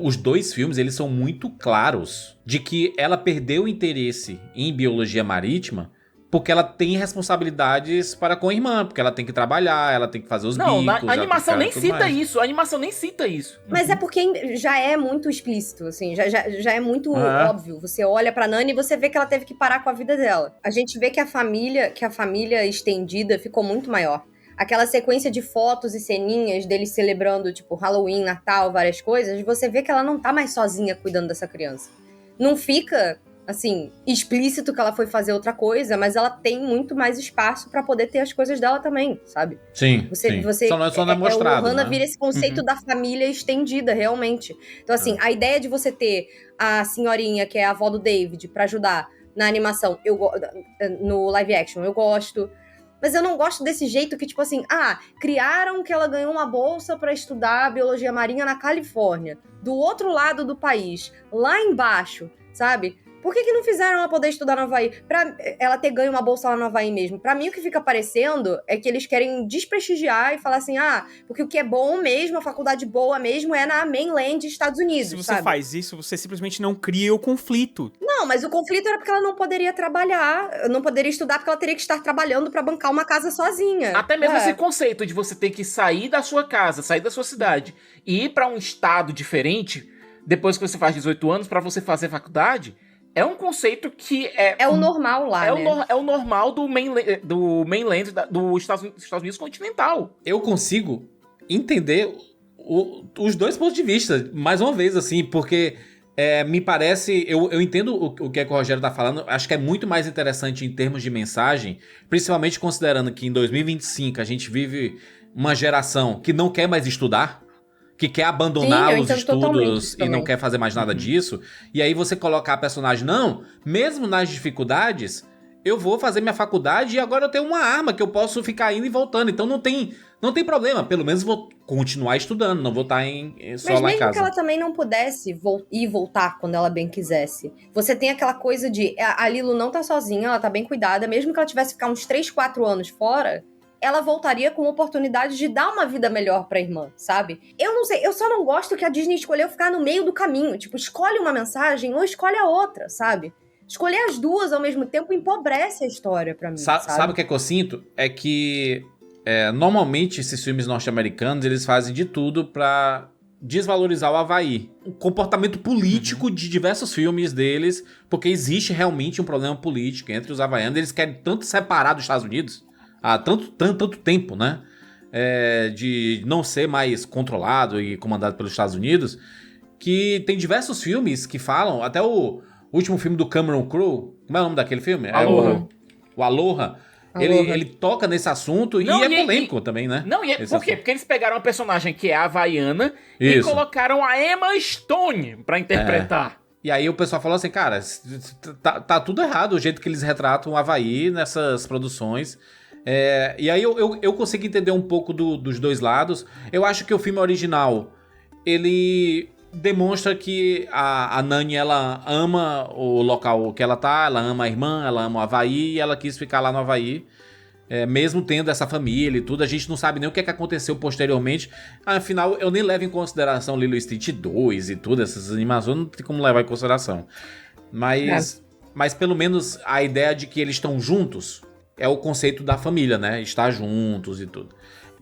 os dois filmes, eles são muito claros de que ela perdeu o interesse em biologia marítima porque ela tem responsabilidades para com a irmã, porque ela tem que trabalhar, ela tem que fazer os bicos. A animação nem tudo cita mais. isso. A animação nem cita isso. Mas é porque já é muito explícito, assim, já é muito óbvio. Você olha pra Nani e você vê que ela teve que parar com a vida dela. A gente vê que a família estendida ficou muito maior. Aquela sequência de fotos e ceninhas deles celebrando, tipo, Halloween, Natal, várias coisas, você vê que ela não tá mais sozinha cuidando dessa criança. Não fica, assim, explícito que ela foi fazer outra coisa, mas ela tem muito mais espaço pra poder ter as coisas dela também, sabe? Sim, Você só não é mostrado, o Hannah né? vira esse conceito da família estendida, realmente. Então, assim, a ideia de você ter a senhorinha, que é a avó do David, pra ajudar na animação, no live action, eu gosto. Mas eu não gosto desse jeito que, tipo assim, criaram que ela ganhou uma bolsa pra estudar biologia marinha na Califórnia, do outro lado do país, lá embaixo, sabe? Por que não fizeram ela poder estudar no Havaí? Pra ela ter ganho uma bolsa lá no Havaí mesmo. Pra mim, o que fica parecendo é que eles querem desprestigiar e falar assim, porque o que é bom mesmo, a faculdade boa mesmo, é na mainland Estados Unidos, Se você sabe? faz isso, você simplesmente não cria o conflito. Não, mas o conflito era porque ela não poderia trabalhar, não poderia estudar porque ela teria que estar trabalhando pra bancar uma casa sozinha. Até mesmo esse conceito de você ter que sair da sua casa, sair da sua cidade e ir pra um estado diferente, depois que você faz 18 anos, pra você fazer faculdade, é um conceito que é o normal lá, né? É o normal do mainland dos Estados Unidos continental. Eu consigo entender os dois pontos de vista, mais uma vez, assim, porque me parece... Eu entendo o que é que o Rogério tá falando, acho que é muito mais interessante em termos de mensagem, principalmente considerando que em 2025 a gente vive uma geração que não quer mais estudar, que quer abandonar os estudos e não quer fazer mais nada disso. E aí você colocar a personagem, não, mesmo nas dificuldades, eu vou fazer minha faculdade e agora eu tenho uma arma que eu posso ficar indo e voltando. Então não tem problema, pelo menos vou continuar estudando, não vou estar só lá em Mas mesmo casa. que ela também não pudesse ir e voltar quando ela bem quisesse. Você tem aquela coisa de, a Lilo não tá sozinha, ela tá bem cuidada, mesmo que ela tivesse que ficar uns 3, 4 anos fora, ela voltaria com oportunidade de dar uma vida melhor pra irmã, sabe? Eu não sei, eu só não gosto que a Disney escolheu ficar no meio do caminho. Tipo, escolhe uma mensagem ou escolhe a outra, sabe? Escolher as duas ao mesmo tempo empobrece a história pra mim, Sabe o que é que eu sinto? É que normalmente esses filmes norte-americanos, eles fazem de tudo pra desvalorizar o Havaí. O comportamento político de diversos filmes deles, porque existe realmente um problema político entre os havaianos. Eles querem tanto separar dos Estados Unidos, há tanto tempo, né? De não ser mais controlado e comandado pelos Estados Unidos, que tem diversos filmes que falam, até o último filme do Cameron Crowe, como é o nome daquele filme? Aloha. O Aloha. Ele toca nesse assunto e é polêmico também, né? Não, por quê? Porque eles pegaram uma personagem que é havaiana e colocaram a Emma Stone pra interpretar. E aí o pessoal falou assim, cara, tá tudo errado o jeito que eles retratam o Havaí nessas produções. E aí eu consigo entender um pouco dos dois lados. Eu acho que o filme original, ele demonstra que a Nani, ela ama o local que ela tá, ela ama a irmã, ela ama o Havaí e ela quis ficar lá no Havaí, mesmo tendo essa família e tudo. A gente não sabe nem o que aconteceu posteriormente. Afinal, eu nem levo em consideração Lilo e Stitch 2 e tudo, essas animações não tem como levar em consideração. Mas pelo menos a ideia de que eles estão juntos é o conceito da família, né? Estar juntos e tudo.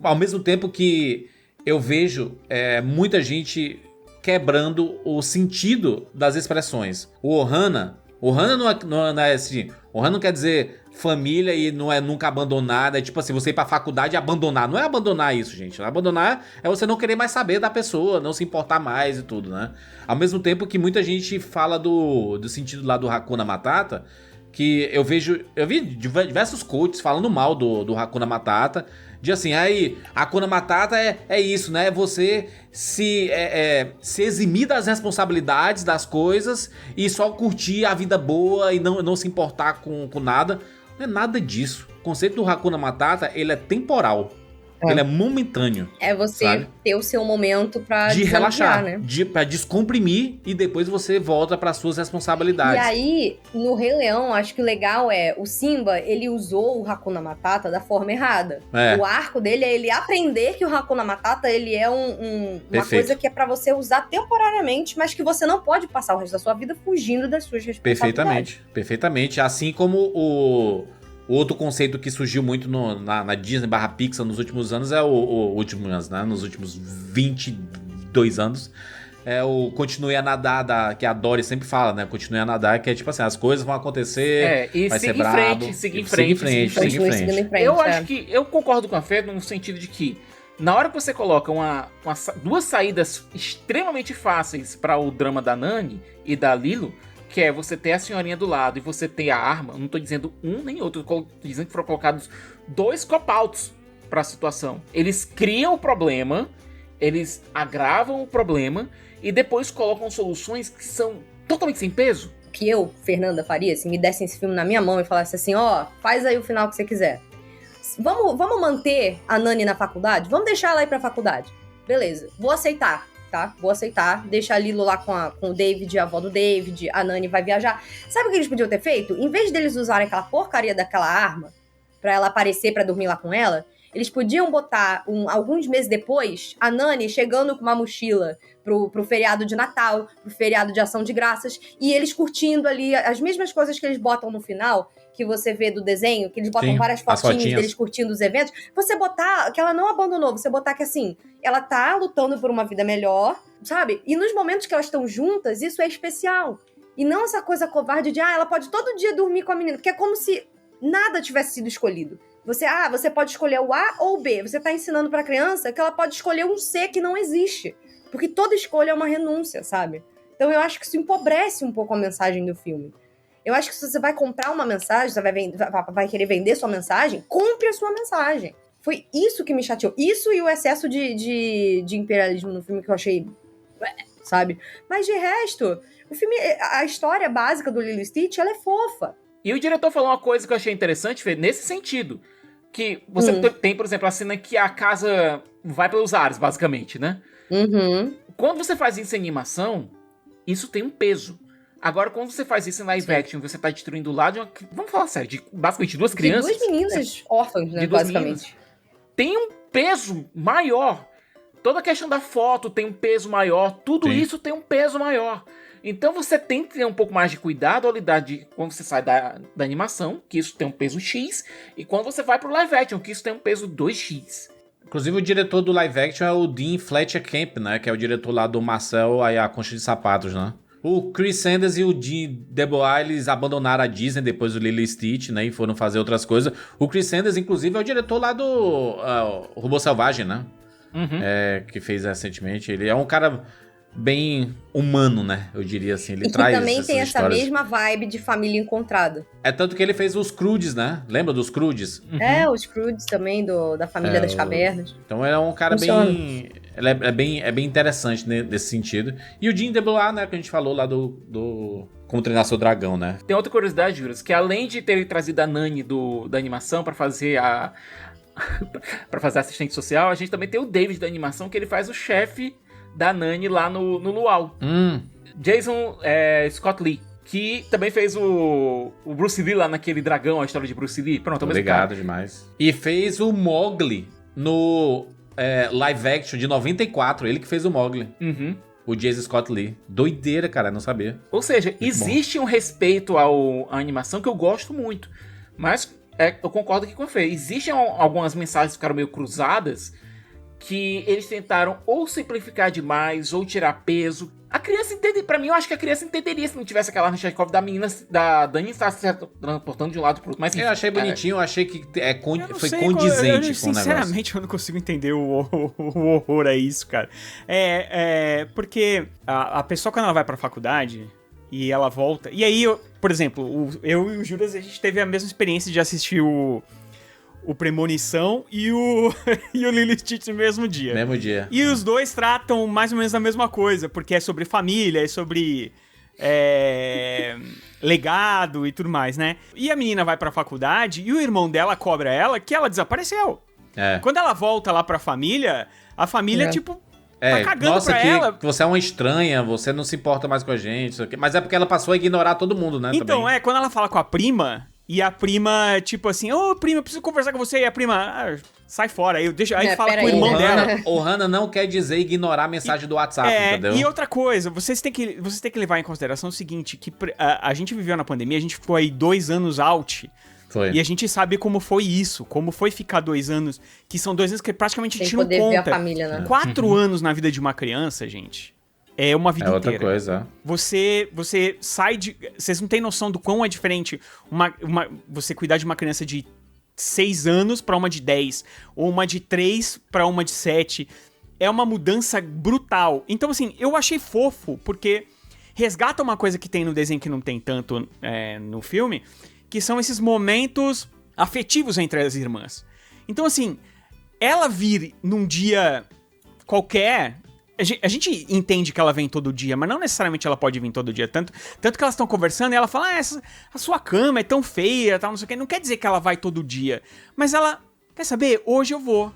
Ao mesmo tempo que eu vejo muita gente quebrando o sentido das expressões. O Ohana não é assim. Ohana não quer dizer família e não é nunca abandonada. É tipo assim, você ir pra faculdade e abandonar. Não é abandonar isso, gente. Abandonar é você não querer mais saber da pessoa, não se importar mais e tudo, né? Ao mesmo tempo que muita gente fala do sentido lá do Hakuna Matata, que eu vi diversos coaches falando mal do Hakuna Matata, de assim, Hakuna Matata é isso, né? Você se eximir das responsabilidades das coisas e só curtir a vida boa e não se importar com nada. Não é nada disso. O conceito do Hakuna Matata, ele é temporal. Ele é momentâneo. É você ter o seu momento pra de relaxar, né? Pra descomprimir e depois você volta pras suas responsabilidades. E aí, no Rei Leão, acho que o legal o Simba, ele usou o Hakuna Matata da forma errada. O arco dele é ele aprender que o Hakuna Matata, ele é uma coisa que é pra você usar temporariamente, mas que você não pode passar o resto da sua vida fugindo das suas responsabilidades. Perfeitamente. Assim como o outro conceito que surgiu muito na Disney/Pixar nos últimos anos nos últimos 22 anos, o continue a nadar, que a Dory sempre fala, né? Continue a nadar, que é tipo assim, as coisas vão acontecer, vai ser brabo. Seguir em frente. Eu acho que eu concordo com a Fê no sentido de que na hora que você coloca duas saídas extremamente fáceis para o drama da Nani e da Lilo, que é você ter a senhorinha do lado e você ter a arma, não tô dizendo um nem outro, tô dizendo que foram colocados 2 cop-outs pra situação. Eles criam o problema, eles agravam o problema e depois colocam soluções que são totalmente sem peso. Que eu, Fernanda, faria, se me dessem esse filme na minha mão e falasse assim, faz aí o final que você quiser. Vamos manter a Nani na faculdade? Vamos deixar ela ir pra faculdade. Beleza, vou aceitar. Tá? Vou aceitar, deixa a Lilo lá com o David, a avó do David, a Nani vai viajar. Sabe o que eles podiam ter feito? Em vez deles usarem aquela porcaria daquela arma pra ela aparecer pra dormir lá com ela, eles podiam botar, alguns meses depois, a Nani chegando com uma mochila pro feriado de Natal, pro feriado de Ação de Graças, e eles curtindo ali as mesmas coisas que eles botam no final, que você vê do desenho, que eles botam várias fotinhas deles curtindo os eventos, você botar que ela não abandonou, você botar que assim, ela tá lutando por uma vida melhor, sabe? E nos momentos que elas estão juntas, isso é especial. E não essa coisa covarde de, ela pode todo dia dormir com a menina, porque é como se nada tivesse sido escolhido. Você pode escolher o A ou o B. Você tá ensinando pra criança que ela pode escolher um C que não existe. Porque toda escolha é uma renúncia, sabe? Então eu acho que isso empobrece um pouco a mensagem do filme. Eu acho que se você vai comprar uma mensagem, você vai querer vender sua mensagem, compre a sua mensagem. Foi isso que me chateou. Isso e o excesso de imperialismo no filme que eu achei... Sabe? Mas de resto, o filme, a história básica do Lilo e Stitch, ela é fofa. E o diretor falou uma coisa que eu achei interessante, Fê, nesse sentido. Que você tem, por exemplo, a cena que a casa vai pelos ares, basicamente, né? Uhum. Quando você faz isso em animação, isso tem um peso. Agora, quando você faz isso em live action, você tá destruindo o lado de uma... Vamos falar sério, de basicamente duas crianças. De duas meninas órfãs, né, basicamente. Meninas. Tem um peso maior. Toda a questão da foto tem um peso maior. Tudo isso tem um peso maior. Então você tem que ter um pouco mais de cuidado ao lidar quando você sai da animação, que isso tem um peso X, e quando você vai pro live action, que isso tem um peso 2X. Inclusive, o diretor do live action é o Dean Fletcher Camp, né? Que é o diretor lá do Marcel e a Concha de Sapatos, né? O Chris Sanders e o Dean DeBois, eles abandonaram a Disney depois do Lilo e Stitch, né? E foram fazer outras coisas. O Chris Sanders, inclusive, é o diretor lá do Robô Selvagem, né? Que fez recentemente. Ele é um cara bem humano, né? Eu diria assim. Ele E que traz também essas tem histórias. essa mesma vibe de família encontrada. É tanto que ele fez os Croods, né? Lembra dos Croods? Os Croods também, da família das cavernas. Então é um cara bem... Ele é bem interessante nesse sentido. E o Dean DeBois, né? Que a gente falou lá do Como Treinar Seu Dragão, né? Tem outra curiosidade, Juras, que além de terem trazido a Nani da animação pra fazer a assistente social, a gente também tem o David da animação, que ele faz o chefe da Nani lá no Luau. Jason Scott Lee, que também fez o Bruce Lee lá naquele dragão, a história de Bruce Lee. Pronto, obrigado demais. E fez o Mowgli no live action de 94, ele que fez o Mowgli. O Jason Scott Lee. Doideira, cara, não sabia. Ou seja, existe um respeito à animação que eu gosto muito, mas eu concordo aqui com a Fê. Existem algumas mensagens que ficaram meio cruzadas, que eles tentaram ou simplificar demais, ou tirar peso. A criança entende, pra mim, eu acho que a criança entenderia se não tivesse aquela Chekhov da menina, da Dani estar se transportando de um lado pro outro. Mas, enfim, eu achei bonitinho, eu achei que foi condizente com o negócio. Sinceramente, eu não consigo entender o horror a isso, cara. Porque a pessoa, quando ela vai pra faculdade e ela volta... E aí, por exemplo, eu e o Juras, a gente teve a mesma experiência de assistir o Premonição e o Lilo e Stitch no mesmo dia. Mesmo dia. E os dois tratam mais ou menos a mesma coisa, porque é sobre família, é sobre legado e tudo mais, né? E a menina vai pra faculdade e o irmão dela cobra ela que ela desapareceu. Quando ela volta lá pra família, a família, tipo... tá cagando pra ela. Você é uma estranha, você não se importa mais com a gente. Mas é porque ela passou a ignorar todo mundo, né? Então, também. quando ela fala com a prima... E a prima, tipo assim, prima, eu preciso conversar com você. E a prima, sai fora. Aí fala com o irmão dela. Ohana não quer dizer ignorar a mensagem do WhatsApp, entendeu? E outra coisa, vocês têm que levar em consideração o seguinte, que a gente viveu na pandemia, a gente ficou aí 2 anos out. Foi. E a gente sabe como foi isso, como foi ficar 2 anos, que são 2 anos que praticamente a gente não não conta. Ver a família, né? 4 anos na vida de uma criança, gente... É uma vida outra inteira. Coisa. Você sai de... Vocês não têm noção do quão é diferente você cuidar de uma criança de 6 anos pra uma de 10. Ou uma de 3 pra uma de 7. É uma mudança brutal. Então, assim, eu achei fofo, porque resgata uma coisa que tem no desenho que não tem tanto no filme, que são esses momentos afetivos entre as irmãs. Então, assim, ela vir num dia qualquer... A gente entende que ela vem todo dia, mas não necessariamente ela pode vir todo dia. Tanto que elas estão conversando e ela fala, a sua cama é tão feia, tal, não sei o quê. Não quer dizer que ela vai todo dia. Mas ela, quer saber? Hoje eu vou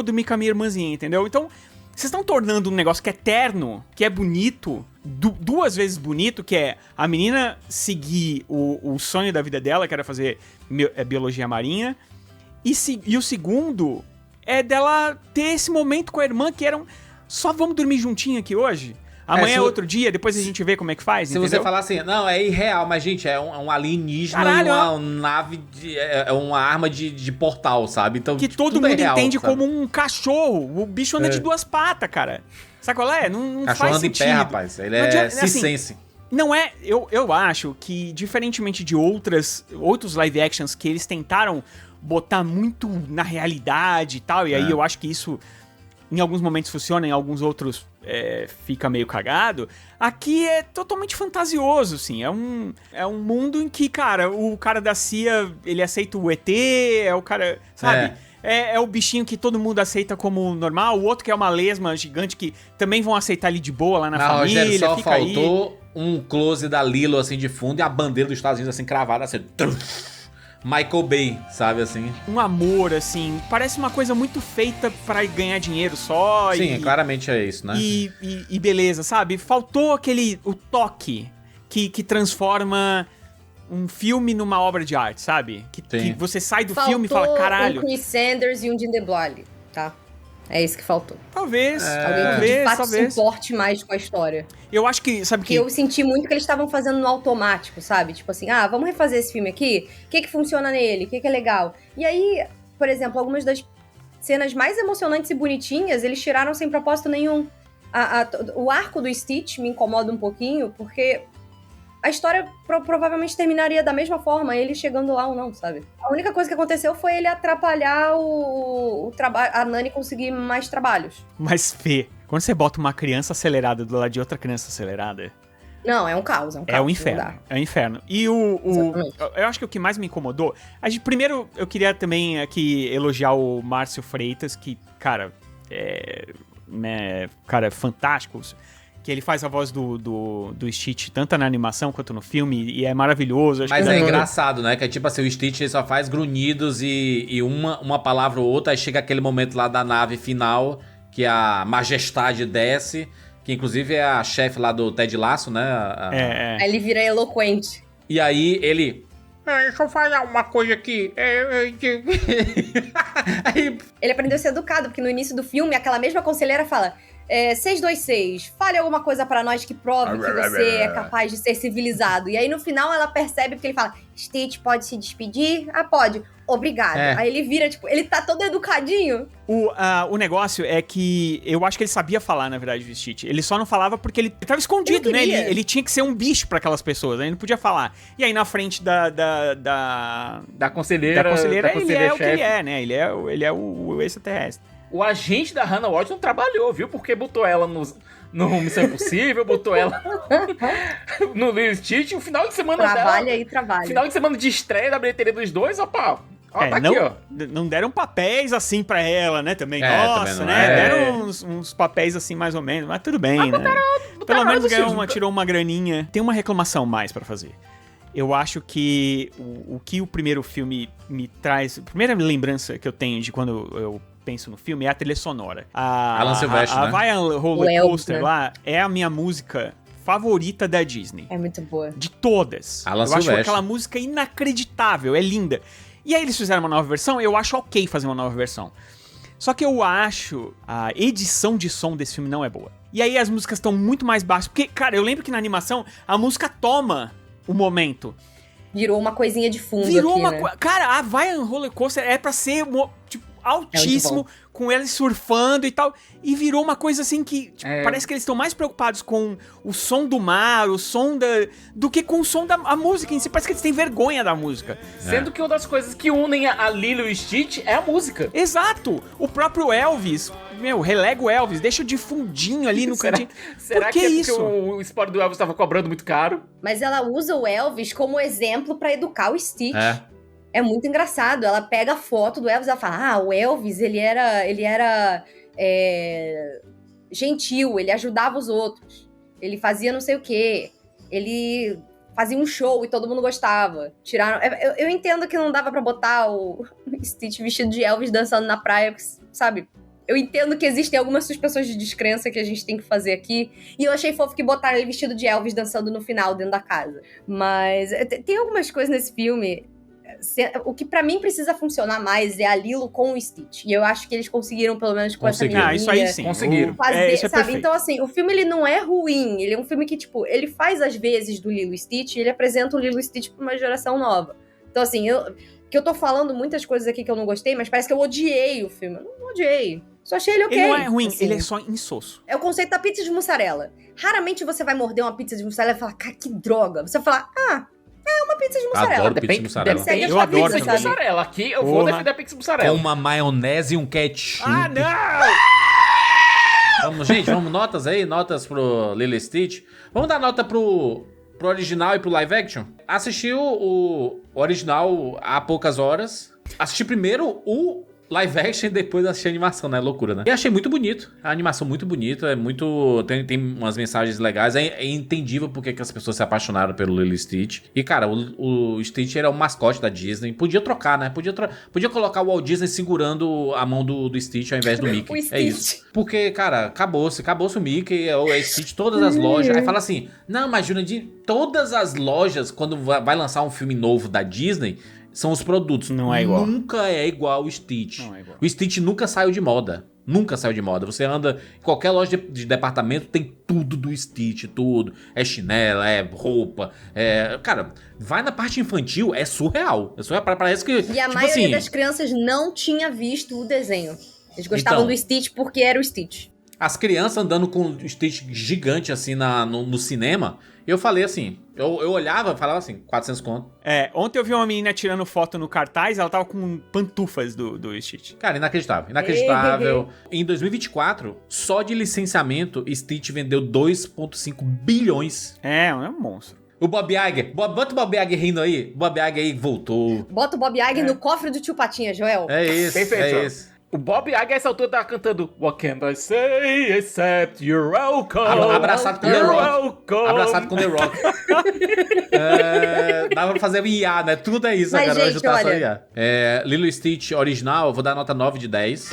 dormir com a minha irmãzinha, entendeu? Então, vocês estão tornando um negócio que é terno, que é bonito, 2 vezes bonito, que é a menina seguir o sonho da vida dela, que era fazer biologia marinha. E o segundo é dela ter esse momento com a irmã, que era só vamos dormir juntinho aqui hoje? Amanhã é outro dia, depois a gente vê como é que faz, se entendeu? você falar assim, não, é irreal, mas, gente, é um alienígena. Caralho, e uma nave, é uma arma de portal, sabe? Então, que todo mundo real, entende sabe? como um cachorro. O bicho anda de 2 patas, cara. Sabe qual é? Não cachorro faz anda sentido. em pé, rapaz. Ele circense. Não é... Eu acho que, diferentemente de outros live actions que eles tentaram botar muito na realidade e tal, e aí eu acho que isso... Em alguns momentos funciona, em alguns outros fica meio cagado. Aqui é totalmente fantasioso, assim. É um mundo em que, cara, o cara da CIA, ele aceita o ET, é o cara, sabe? É o bichinho que todo mundo aceita como normal. O outro que é uma lesma gigante que também vão aceitar ali de boa lá na família. Rogério, só fica faltou um close da Lilo, assim, de fundo e a bandeira dos Estados Unidos, assim, cravada, assim... Michael Bay, sabe, assim. Um amor, assim, parece uma coisa muito feita pra ganhar dinheiro só. Sim, claramente é isso, né? E beleza, sabe? Faltou o toque que transforma um filme numa obra de arte, sabe? Que você sai do filme e fala, caralho... um Chris Sanders e um Dean DeBois, tá? É isso que faltou. Talvez. Alguém que de fato se importe mais com a história. Eu acho que, sabe que... eu senti muito que eles estavam fazendo no automático, sabe? Tipo assim, vamos refazer esse filme aqui? O que funciona nele? O que é legal? E aí, por exemplo, algumas das cenas mais emocionantes e bonitinhas, eles tiraram sem propósito nenhum. O arco do Stitch me incomoda um pouquinho, porque a história provavelmente terminaria da mesma forma, ele chegando lá ou não, sabe? A única coisa que aconteceu foi ele atrapalhar o trabalho, a Nani conseguir mais trabalhos. Mas, Fê, quando você bota uma criança acelerada do lado de outra criança acelerada... Não, é um caos, É um inferno, é um inferno. E eu acho que o que mais me incomodou... Primeiro, eu queria também aqui elogiar o Márcio Freitas, que, cara, cara, fantástico, que ele faz a voz do Stitch tanto na animação quanto no filme, e é maravilhoso. Mas é engraçado, né? Que é tipo assim, o Stitch ele só faz grunhidos e uma palavra ou outra, aí chega aquele momento lá da nave final, que a Majestade desce, que inclusive é a chefe lá do Ted Lasso, né? Aí ele vira eloquente. E aí ele... Deixa eu falar uma coisa aqui. Ele aprendeu a ser educado, porque no início do filme, aquela mesma conselheira fala... 626, fale alguma coisa pra nós que prove que você é capaz de ser civilizado. E aí no final ela percebe, porque ele fala, Stitch pode se despedir? Ah, pode. Obrigado. Aí ele vira, tipo, ele tá todo educadinho. O negócio é que eu acho que ele sabia falar, na verdade, do Stitch. Ele só não falava porque ele tava escondido, né? Ele tinha que ser um bicho pra aquelas pessoas, né? Ele não podia falar. E aí na frente da conselheira, ele é o que ele é, né? Ele é o extraterrestre. O agente da Hannah Watson trabalhou, viu? Porque botou ela no Missão Impossível, botou ela no Lilo Stitch, o final de semana Trabalha. Final de semana de estreia da bilheteria dos dois, opa. Tá não, aqui, ó. Não deram papéis assim pra ela, né? Também. Nossa, também né? Deram uns papéis assim, mais ou menos. Mas tudo bem, né? Pelo menos tirou uma graninha. Tem uma reclamação mais pra fazer. Eu acho que o que o primeiro filme me traz... A primeira lembrança que eu tenho de quando eu penso no filme é a trilha sonora. Alan Silvestre, né? A Vai Roller Coaster lá é a minha música favorita da Disney. É muito boa. De todas. Alan eu Silvestre. acho aquela música inacreditável, é linda. E aí eles fizeram uma nova versão, eu acho ok fazer uma nova versão. Só que eu acho a edição de som desse filme não é boa. E aí as músicas estão muito mais baixas. Porque, cara, eu lembro que na animação a música toma o momento. Virou uma coisinha de fundo Virou aqui, uma... Cara, a Hawaiian Roller Coaster é pra ser, tipo, altíssimo, com eles surfando e tal. E virou uma coisa assim que tipo, parece que eles estão mais preocupados com o som do mar, o som do que com o som da música em si. Parece que eles têm vergonha da música. Sendo que uma das coisas que unem a Lilo e Stitch é a música. Exato! O próprio Elvis... relega o Elvis, deixa de fundinho ali no cantinho. Será que é isso? Porque o spoiler do Elvis tava cobrando muito caro? Mas ela usa o Elvis como exemplo pra educar o Stitch. É muito engraçado. Ela pega a foto do Elvis e ela fala, o Elvis, ele era gentil, ele ajudava os outros. Ele fazia não sei o quê. Ele fazia um show e todo mundo gostava. Tiraram... Eu entendo que não dava pra botar o Stitch vestido de Elvis dançando na praia, sabe? Eu entendo que existem algumas suspensões de descrença que a gente tem que fazer aqui. E eu achei fofo que botaram ele vestido de Elvis dançando no final, dentro da casa. Mas tem algumas coisas nesse filme... O que pra mim precisa funcionar mais é a Lilo com o Stitch. E eu acho que eles conseguiram, pelo menos com essa menininha... isso aí sim. Conseguiram. Fazer, isso é sabe? perfeito. Então, assim, o filme ele não é ruim. Ele é um filme que, tipo, ele faz às vezes do Lilo e Stitch e ele apresenta o Lilo e Stitch pra uma geração nova. Então, assim, eu tô falando muitas coisas aqui que eu não gostei, mas parece que eu odiei o filme. Eu não odiei. Só achei ele ok. Ele não é ruim, assim. ele é só insosso. É o conceito da pizza de mussarela. Raramente você vai morder uma pizza de mussarela e falar, cara, que droga. Você vai falar, é uma pizza de mussarela. Adoro pizza de mussarela. Eu adoro pizza de mussarela. Aqui eu vou defender a pizza de mussarela. Com uma maionese e um ketchup. Não! Vamos notas aí? Notas pro Lilo e Stitch. Vamos dar nota pro original e pro live action? Assisti o original há poucas horas. Assisti primeiro o live action e depois assisti a animação, né? Loucura, né? E achei muito bonito. A animação muito bonita. É muito... Tem umas mensagens legais. É entendível porque que as pessoas se apaixonaram pelo Lilo e Stitch. E, cara, o Stitch era o mascote da Disney. Podia trocar, né? Podia colocar o Walt Disney segurando a mão do Stitch ao invés do Mickey. É isso. Porque, cara, acabou-se o Mickey, o Stitch, todas as lojas. Aí fala assim, não, mas Júnior, de todas as lojas, quando vai lançar um filme novo da Disney... são os produtos. Não é igual. Nunca é igual o Stitch. Não é igual. O Stitch nunca saiu de moda. Nunca saiu de moda. Você anda em qualquer loja de departamento, tem tudo do Stitch, tudo. É chinela, é roupa. Cara, vai na parte infantil, é surreal. Parece que. E a maioria das crianças não tinha visto o desenho. Eles gostavam do Stitch porque era o Stitch. As crianças andando com o Stitch gigante assim no cinema, eu falei assim, eu olhava e falava assim, 400 conto. Ontem eu vi uma menina tirando foto no cartaz, ela tava com pantufas do Stitch. Cara, inacreditável. Em 2024, só de licenciamento, Stitch vendeu 2,5 bilhões. É um monstro. O Bob Iger, bota o Bob Iger rindo aí, o Bob Iger aí voltou. Bota o Bob Iger no cofre do tio Patinha, Joel. É isso, Perfeito. é isso. O Bob Iger, essa altura, tá cantando What can I say except you're welcome. Abraçado com The Rock. Abraçado com The Rock. Dá pra fazer um IA, né? Tudo é isso, mas, agora. gente, olha... só IA. Lilo e Stitch original, eu vou dar nota 9 de 10.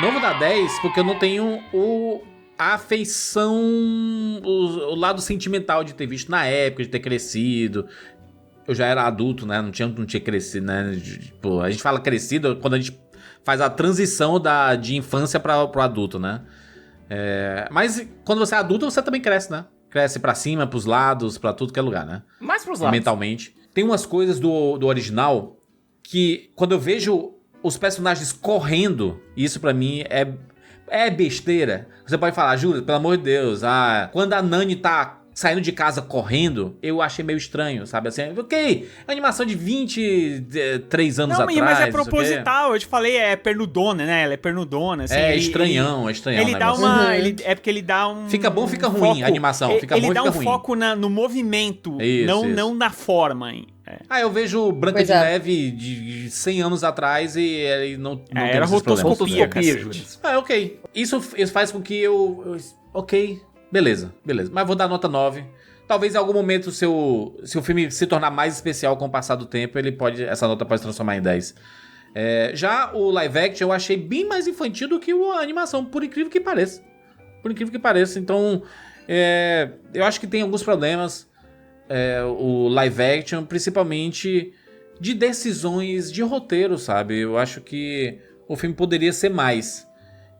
Não vou dar 10 porque eu não tenho a afeição, o lado sentimental de ter visto na época, de ter crescido. Eu já era adulto, né? Não tinha crescido, né? Tipo, a gente fala crescido quando a gente faz a transição de infância pro adulto, né? Mas quando você é adulto, você também cresce, né? Cresce pra cima, pros lados, pra tudo que é lugar, né? Mais pros lados. Mentalmente. Tem umas coisas do original que, quando eu vejo os personagens correndo, isso pra mim é besteira. Você pode falar, Júlia, pelo amor de Deus, quando a Nani tá saindo de casa correndo, eu achei meio estranho, sabe? Assim, ok, animação de 23 anos atrás. Não, mas é proposital, eu te falei, é pernudona, né? Ela é pernudona, assim. Estranhão. Ele dá é porque ele dá um... Fica bom, fica ruim a animação. Fica bom, fica ruim. Ele dá um foco no movimento, isso. não na forma. Eu vejo Branca de Neve de 100 anos atrás e ele não tem era esses problemas. rotoscopia, ok. Isso faz com que eu... Ok, beleza. Mas vou dar nota 9. Talvez em algum momento, se o filme se tornar mais especial com o passar do tempo, essa nota pode se transformar em 10. Já o live action eu achei bem mais infantil do que a animação, por incrível que pareça. Então, eu acho que tem alguns problemas. O live action, principalmente de decisões de roteiro, sabe? Eu acho que o filme poderia ser mais.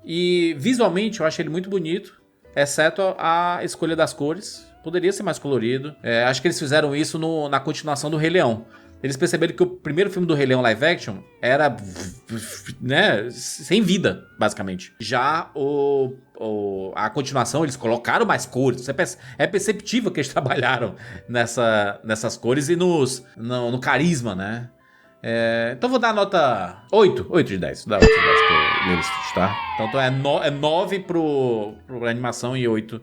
E visualmente eu acho ele muito bonito, exceto a escolha das cores. Poderia ser mais colorido. Acho que eles fizeram isso na continuação do Rei Leão. Eles perceberam que o primeiro filme do Rei Leão live action era, né, sem vida, basicamente. Já a continuação, eles colocaram mais cores. É perceptível que eles trabalharam nessas cores e no carisma, né? Então vou dar nota 8 de 10. Vou dar 8 de 10 pro Lilo e Stitch, tá? Então é 9 pro animação e 8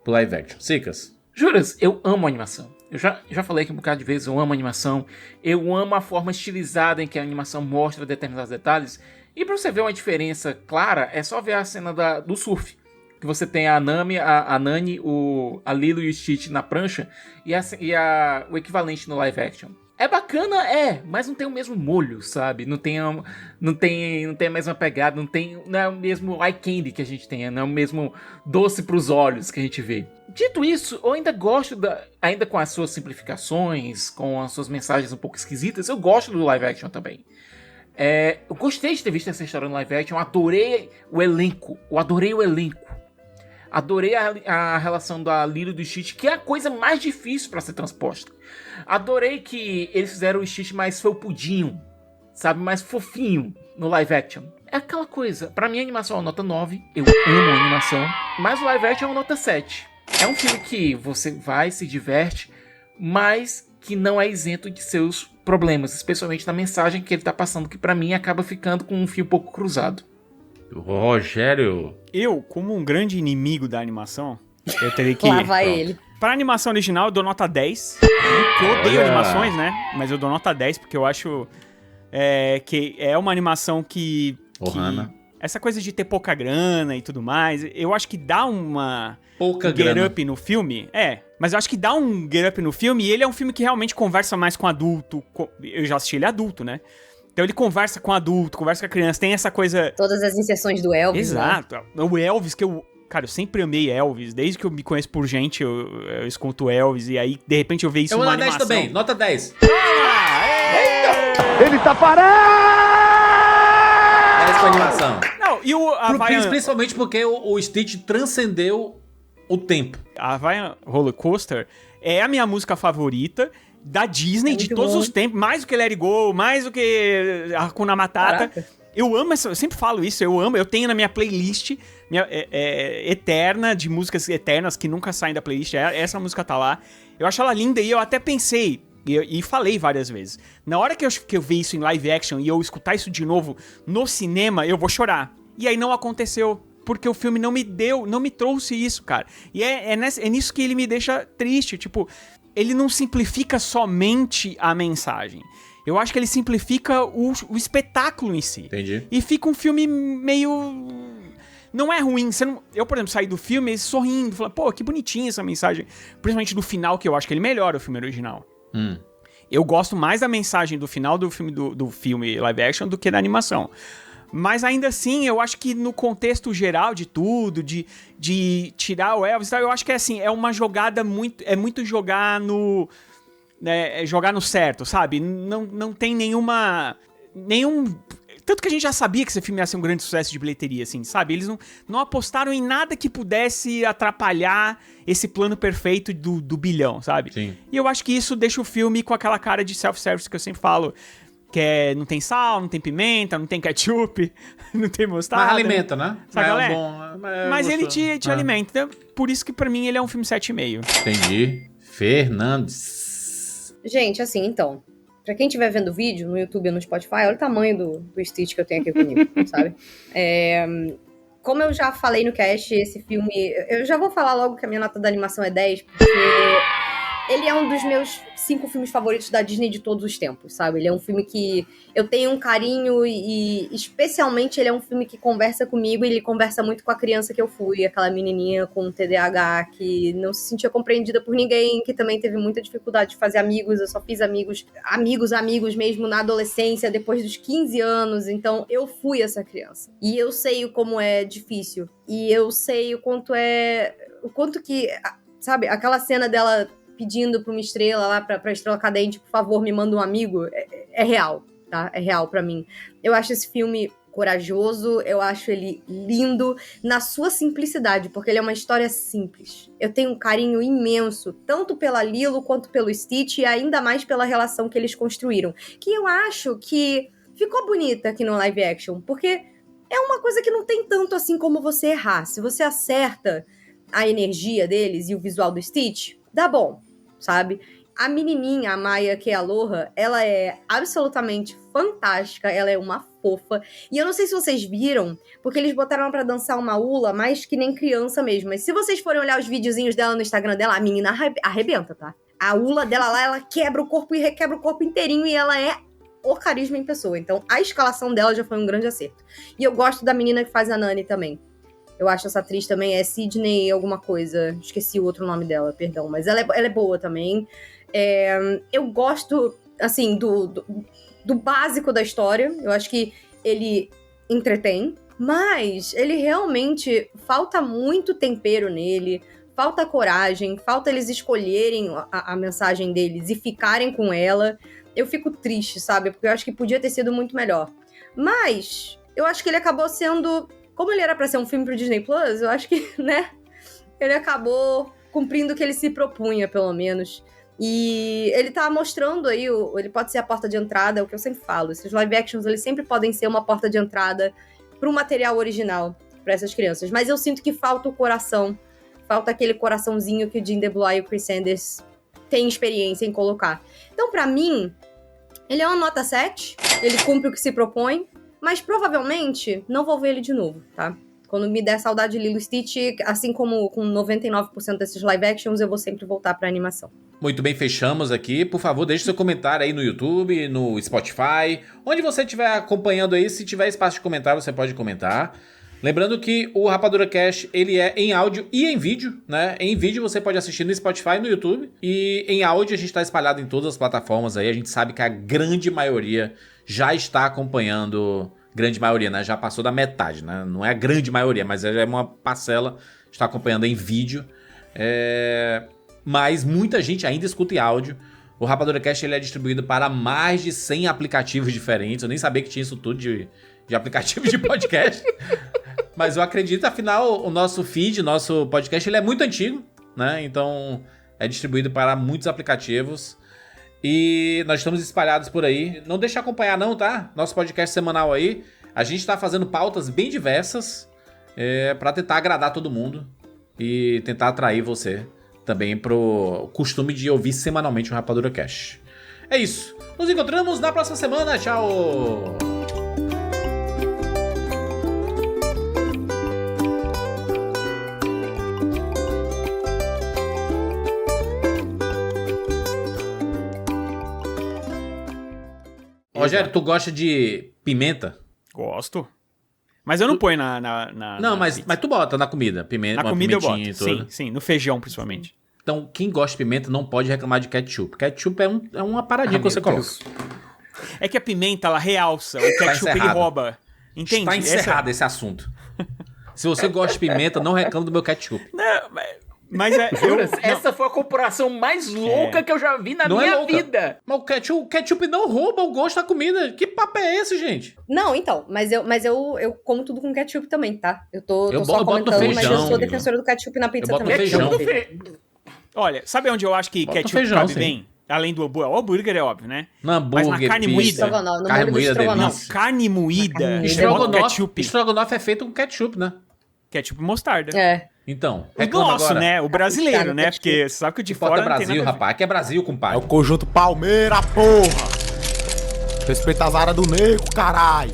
pro live action. Sicas? Juras, eu amo animação. Eu já falei aqui um bocado de vezes, eu amo animação. Eu amo a forma estilizada em que a animação mostra determinados detalhes. E pra você ver uma diferença clara, é só ver a cena do surf. Que você tem a Nami, a Nani, a Lilo e o Stitch na prancha e o equivalente no live action. É bacana, mas não tem o mesmo molho, sabe? Não tem a mesma pegada, não é o mesmo eye candy que a gente tem, não é o mesmo doce pros olhos que a gente vê. Dito isso, eu ainda gosto, ainda com as suas simplificações, com as suas mensagens um pouco esquisitas, eu gosto do live action também. Eu gostei de ter visto essa história no live action, adorei o elenco. Adorei a relação da Lilo e do Stitch, que é a coisa mais difícil pra ser transposta. Adorei que eles fizeram o Stitch mais felpudinho, sabe? Mais fofinho no live action. É aquela coisa, pra mim a animação é uma nota 9, eu amo a animação, mas o live action é uma nota 7. É um filme que você vai, se diverte, mas que não é isento de seus problemas, especialmente na mensagem que ele tá passando, que pra mim acaba ficando com um fio um pouco cruzado. Rogério. Eu, como um grande inimigo da animação, eu teria que... Lá vai ele. Pra animação original, eu dou nota 10. Eu odeio animações, né? Mas eu dou nota 10 porque eu acho que é uma animação que essa coisa de ter pouca grana e tudo mais, eu acho que dá uma... Pouca get grana. up no filme. Mas eu acho que dá um get up no filme e ele é um filme que realmente conversa mais com adulto. Eu já assisti ele adulto, né? Então ele conversa com adulto, conversa com a criança, tem essa coisa... Todas as inserções do Elvis. Exato. Né? O Elvis, que eu... Cara, eu sempre amei Elvis. Desde que eu me conheço por gente, eu escuto Elvis. E aí, de repente, eu vejo isso numa animação. Eu vou dar 10 também. Nota 10. Ele tá parado! Essa foi a animação. Não, e o Hawaiian... Principalmente porque o Stitch transcendeu o tempo. A Hawaiian Roller Coaster é a minha música favorita da Disney de todos os tempos. Mais do que Let It Go, mais do que Hakuna Matata. Caraca. Eu amo eu sempre falo isso, eu tenho na minha playlist eterna, de músicas eternas que nunca saem da playlist, essa música tá lá. Eu acho ela linda e eu até pensei, e falei várias vezes, na hora que eu ver isso em live action e eu escutar isso de novo no cinema, eu vou chorar. E aí não aconteceu, porque o filme não me trouxe isso, cara. E é nisso que ele me deixa triste, tipo, ele não simplifica somente a mensagem. Eu acho que ele simplifica o espetáculo em si. Entendi. E fica um filme meio... Não é ruim. Eu, por exemplo, saí do filme sorrindo, falando, pô, que bonitinha essa mensagem. Principalmente do final, que eu acho que ele melhora o filme original. Eu gosto mais da mensagem do final do filme live action do que da animação. Mas ainda assim, eu acho que no contexto geral de tudo, de tirar o Elvis, eu acho que é uma jogada muito... É muito jogar no... jogar no certo, sabe? Não tem nenhum... Tanto que a gente já sabia que esse filme ia ser um grande sucesso de bilheteria, assim, sabe? Eles não apostaram em nada que pudesse atrapalhar esse plano perfeito do bilhão, sabe? Sim. E eu acho que isso deixa o filme com aquela cara de self-service que eu sempre falo, que não tem sal, não tem pimenta, não tem ketchup, não tem mostarda. Mas alimenta, né? Sabe, é bom, mas ele te alimenta. Então, por isso que pra mim ele é um filme 7,5. Entendi. Fernandes. Gente, assim, então, pra quem estiver vendo o vídeo no YouTube ou no Spotify, olha o tamanho do Stitch que eu tenho aqui comigo, sabe? Como eu já falei no cast, esse filme... Eu já vou falar logo que a minha nota da animação é 10, porque ele é um dos meus 5 filmes favoritos da Disney de todos os tempos, sabe? Ele é um filme que eu tenho um carinho e especialmente ele é um filme que conversa comigo e ele conversa muito com a criança que eu fui, aquela menininha com TDAH que não se sentia compreendida por ninguém, que também teve muita dificuldade de fazer amigos. Eu só fiz amigos mesmo na adolescência, depois dos 15 anos, então eu fui essa criança. E eu sei como é difícil, e eu sei o quanto que, sabe, aquela cena dela pedindo pra uma estrela lá, pra estrela cadente, por favor, me manda um amigo, é real, tá? É real pra mim. Eu acho esse filme corajoso, eu acho ele lindo na sua simplicidade, porque ele é uma história simples. Eu tenho um carinho imenso, tanto pela Lilo quanto pelo Stitch, e ainda mais pela relação que eles construíram, que eu acho que ficou bonita aqui no live action, porque é uma coisa que não tem tanto assim como você errar. Se você acerta a energia deles e o visual do Stitch, dá bom, sabe? A menininha, a Maya, que é a Aloha, ela é absolutamente fantástica, ela é uma fofa. E eu não sei se vocês viram, porque eles botaram ela pra dançar uma hula, mais que nem criança mesmo. Mas se vocês forem olhar os videozinhos dela no Instagram dela, a menina arrebenta, tá? A hula dela lá, ela quebra o corpo e requebra o corpo inteirinho, e ela é o carisma em pessoa. Então, a escalação dela já foi um grande acerto. E eu gosto da menina que faz a Nani também. Eu acho essa atriz também, é Sydney alguma coisa. Esqueci o outro nome dela, perdão. Mas ela é boa também. Eu gosto, assim, do básico da história. Eu acho que ele entretém. Mas ele realmente... falta muito tempero nele. Falta coragem. Falta eles escolherem a mensagem deles e ficarem com ela. Eu fico triste, sabe? Porque eu acho que podia ter sido muito melhor. Mas eu acho que ele acabou sendo... Como ele era pra ser um filme pro Disney Plus, eu acho que, né, ele acabou cumprindo o que ele se propunha, pelo menos. E ele tá mostrando aí, ele pode ser a porta de entrada, é o que eu sempre falo. Esses live actions, eles sempre podem ser uma porta de entrada pro material original, pra essas crianças. Mas eu sinto que falta o coração, falta aquele coraçãozinho que o Jim DeBlois e o Chris Sanders têm experiência em colocar. Então, pra mim, ele é uma nota 7, ele cumpre o que se propõe, mas provavelmente não vou ver ele de novo, tá? Quando me der saudade de Lilo e Stitch, assim como com 99% desses live actions, eu vou sempre voltar pra animação. Muito bem, fechamos aqui. Por favor, deixe seu comentário aí no YouTube, no Spotify, onde você estiver acompanhando aí. Se tiver espaço de comentário, você pode comentar. Lembrando que o Rapadura Cast, ele é em áudio e em vídeo, né? Em vídeo você pode assistir no Spotify e no YouTube. E em áudio a gente tá espalhado em todas as plataformas aí. A gente sabe que a grande maioria já está acompanhando... Grande maioria, né? Já passou da metade, né? Não é a grande maioria, mas já é uma parcela. Está acompanhando em vídeo. Mas muita gente ainda escuta em áudio. O Rapadura Cast ele é distribuído para mais de 100 aplicativos diferentes. Eu nem sabia que tinha isso tudo de aplicativo de podcast. Mas eu acredito, afinal, o nosso feed, nosso podcast, ele é muito antigo, né? Então, é distribuído para muitos aplicativos. E nós estamos espalhados por aí. Não deixe de acompanhar não, tá? Nosso podcast semanal aí. A gente tá fazendo pautas bem diversas para tentar agradar todo mundo e tentar atrair você também pro costume de ouvir semanalmente o Rapadura Cast. É isso. Nos encontramos na próxima semana. Tchau! Rogério, tu gosta de pimenta? Gosto. Mas eu não ponho na Não, na mas tu bota na comida, pimenta, na comida eu boto. e tudo. Sim, no feijão principalmente. Então, quem gosta de pimenta não pode reclamar de ketchup. Ketchup é uma paradinha que você coloca. É que a pimenta, ela realça, o ketchup ele rouba. Entende? Está encerrado esse assunto. Se você gosta de pimenta, não reclama do meu ketchup. Não, mas Essa foi a comparação mais louca que eu já vi na minha vida. Mas o ketchup não rouba o gosto da comida. Que papo é esse, gente? Não, então, mas eu como tudo com ketchup também, tá? Eu tô Eu só boto no comentando, mas eu feijão, sou defensora do ketchup na pizza Eu boto no também. feijão. Olha, sabe onde eu acho que Bota ketchup feijão, cabe sim. bem? Além do hambúrguer. O hambúrguer é óbvio, né? No hambúrguer, mas na carne pizza, moída. Estrogonofe, no carne molho do moída, estrogonofe. Não, delícia. carne moída. Estrogonofe, Ketchup. é feito com ketchup, né? Ketchup e mostarda. É. Então, O reclama nosso, agora. né? O brasileiro, Cara, né? ketchup. Porque você sabe que o de Bota fora não tem Brasil, nada a ver. rapaz. Aqui é Brasil, compadre. É o conjunto Palmeira, porra! Respeita as áreas do nego, caralho!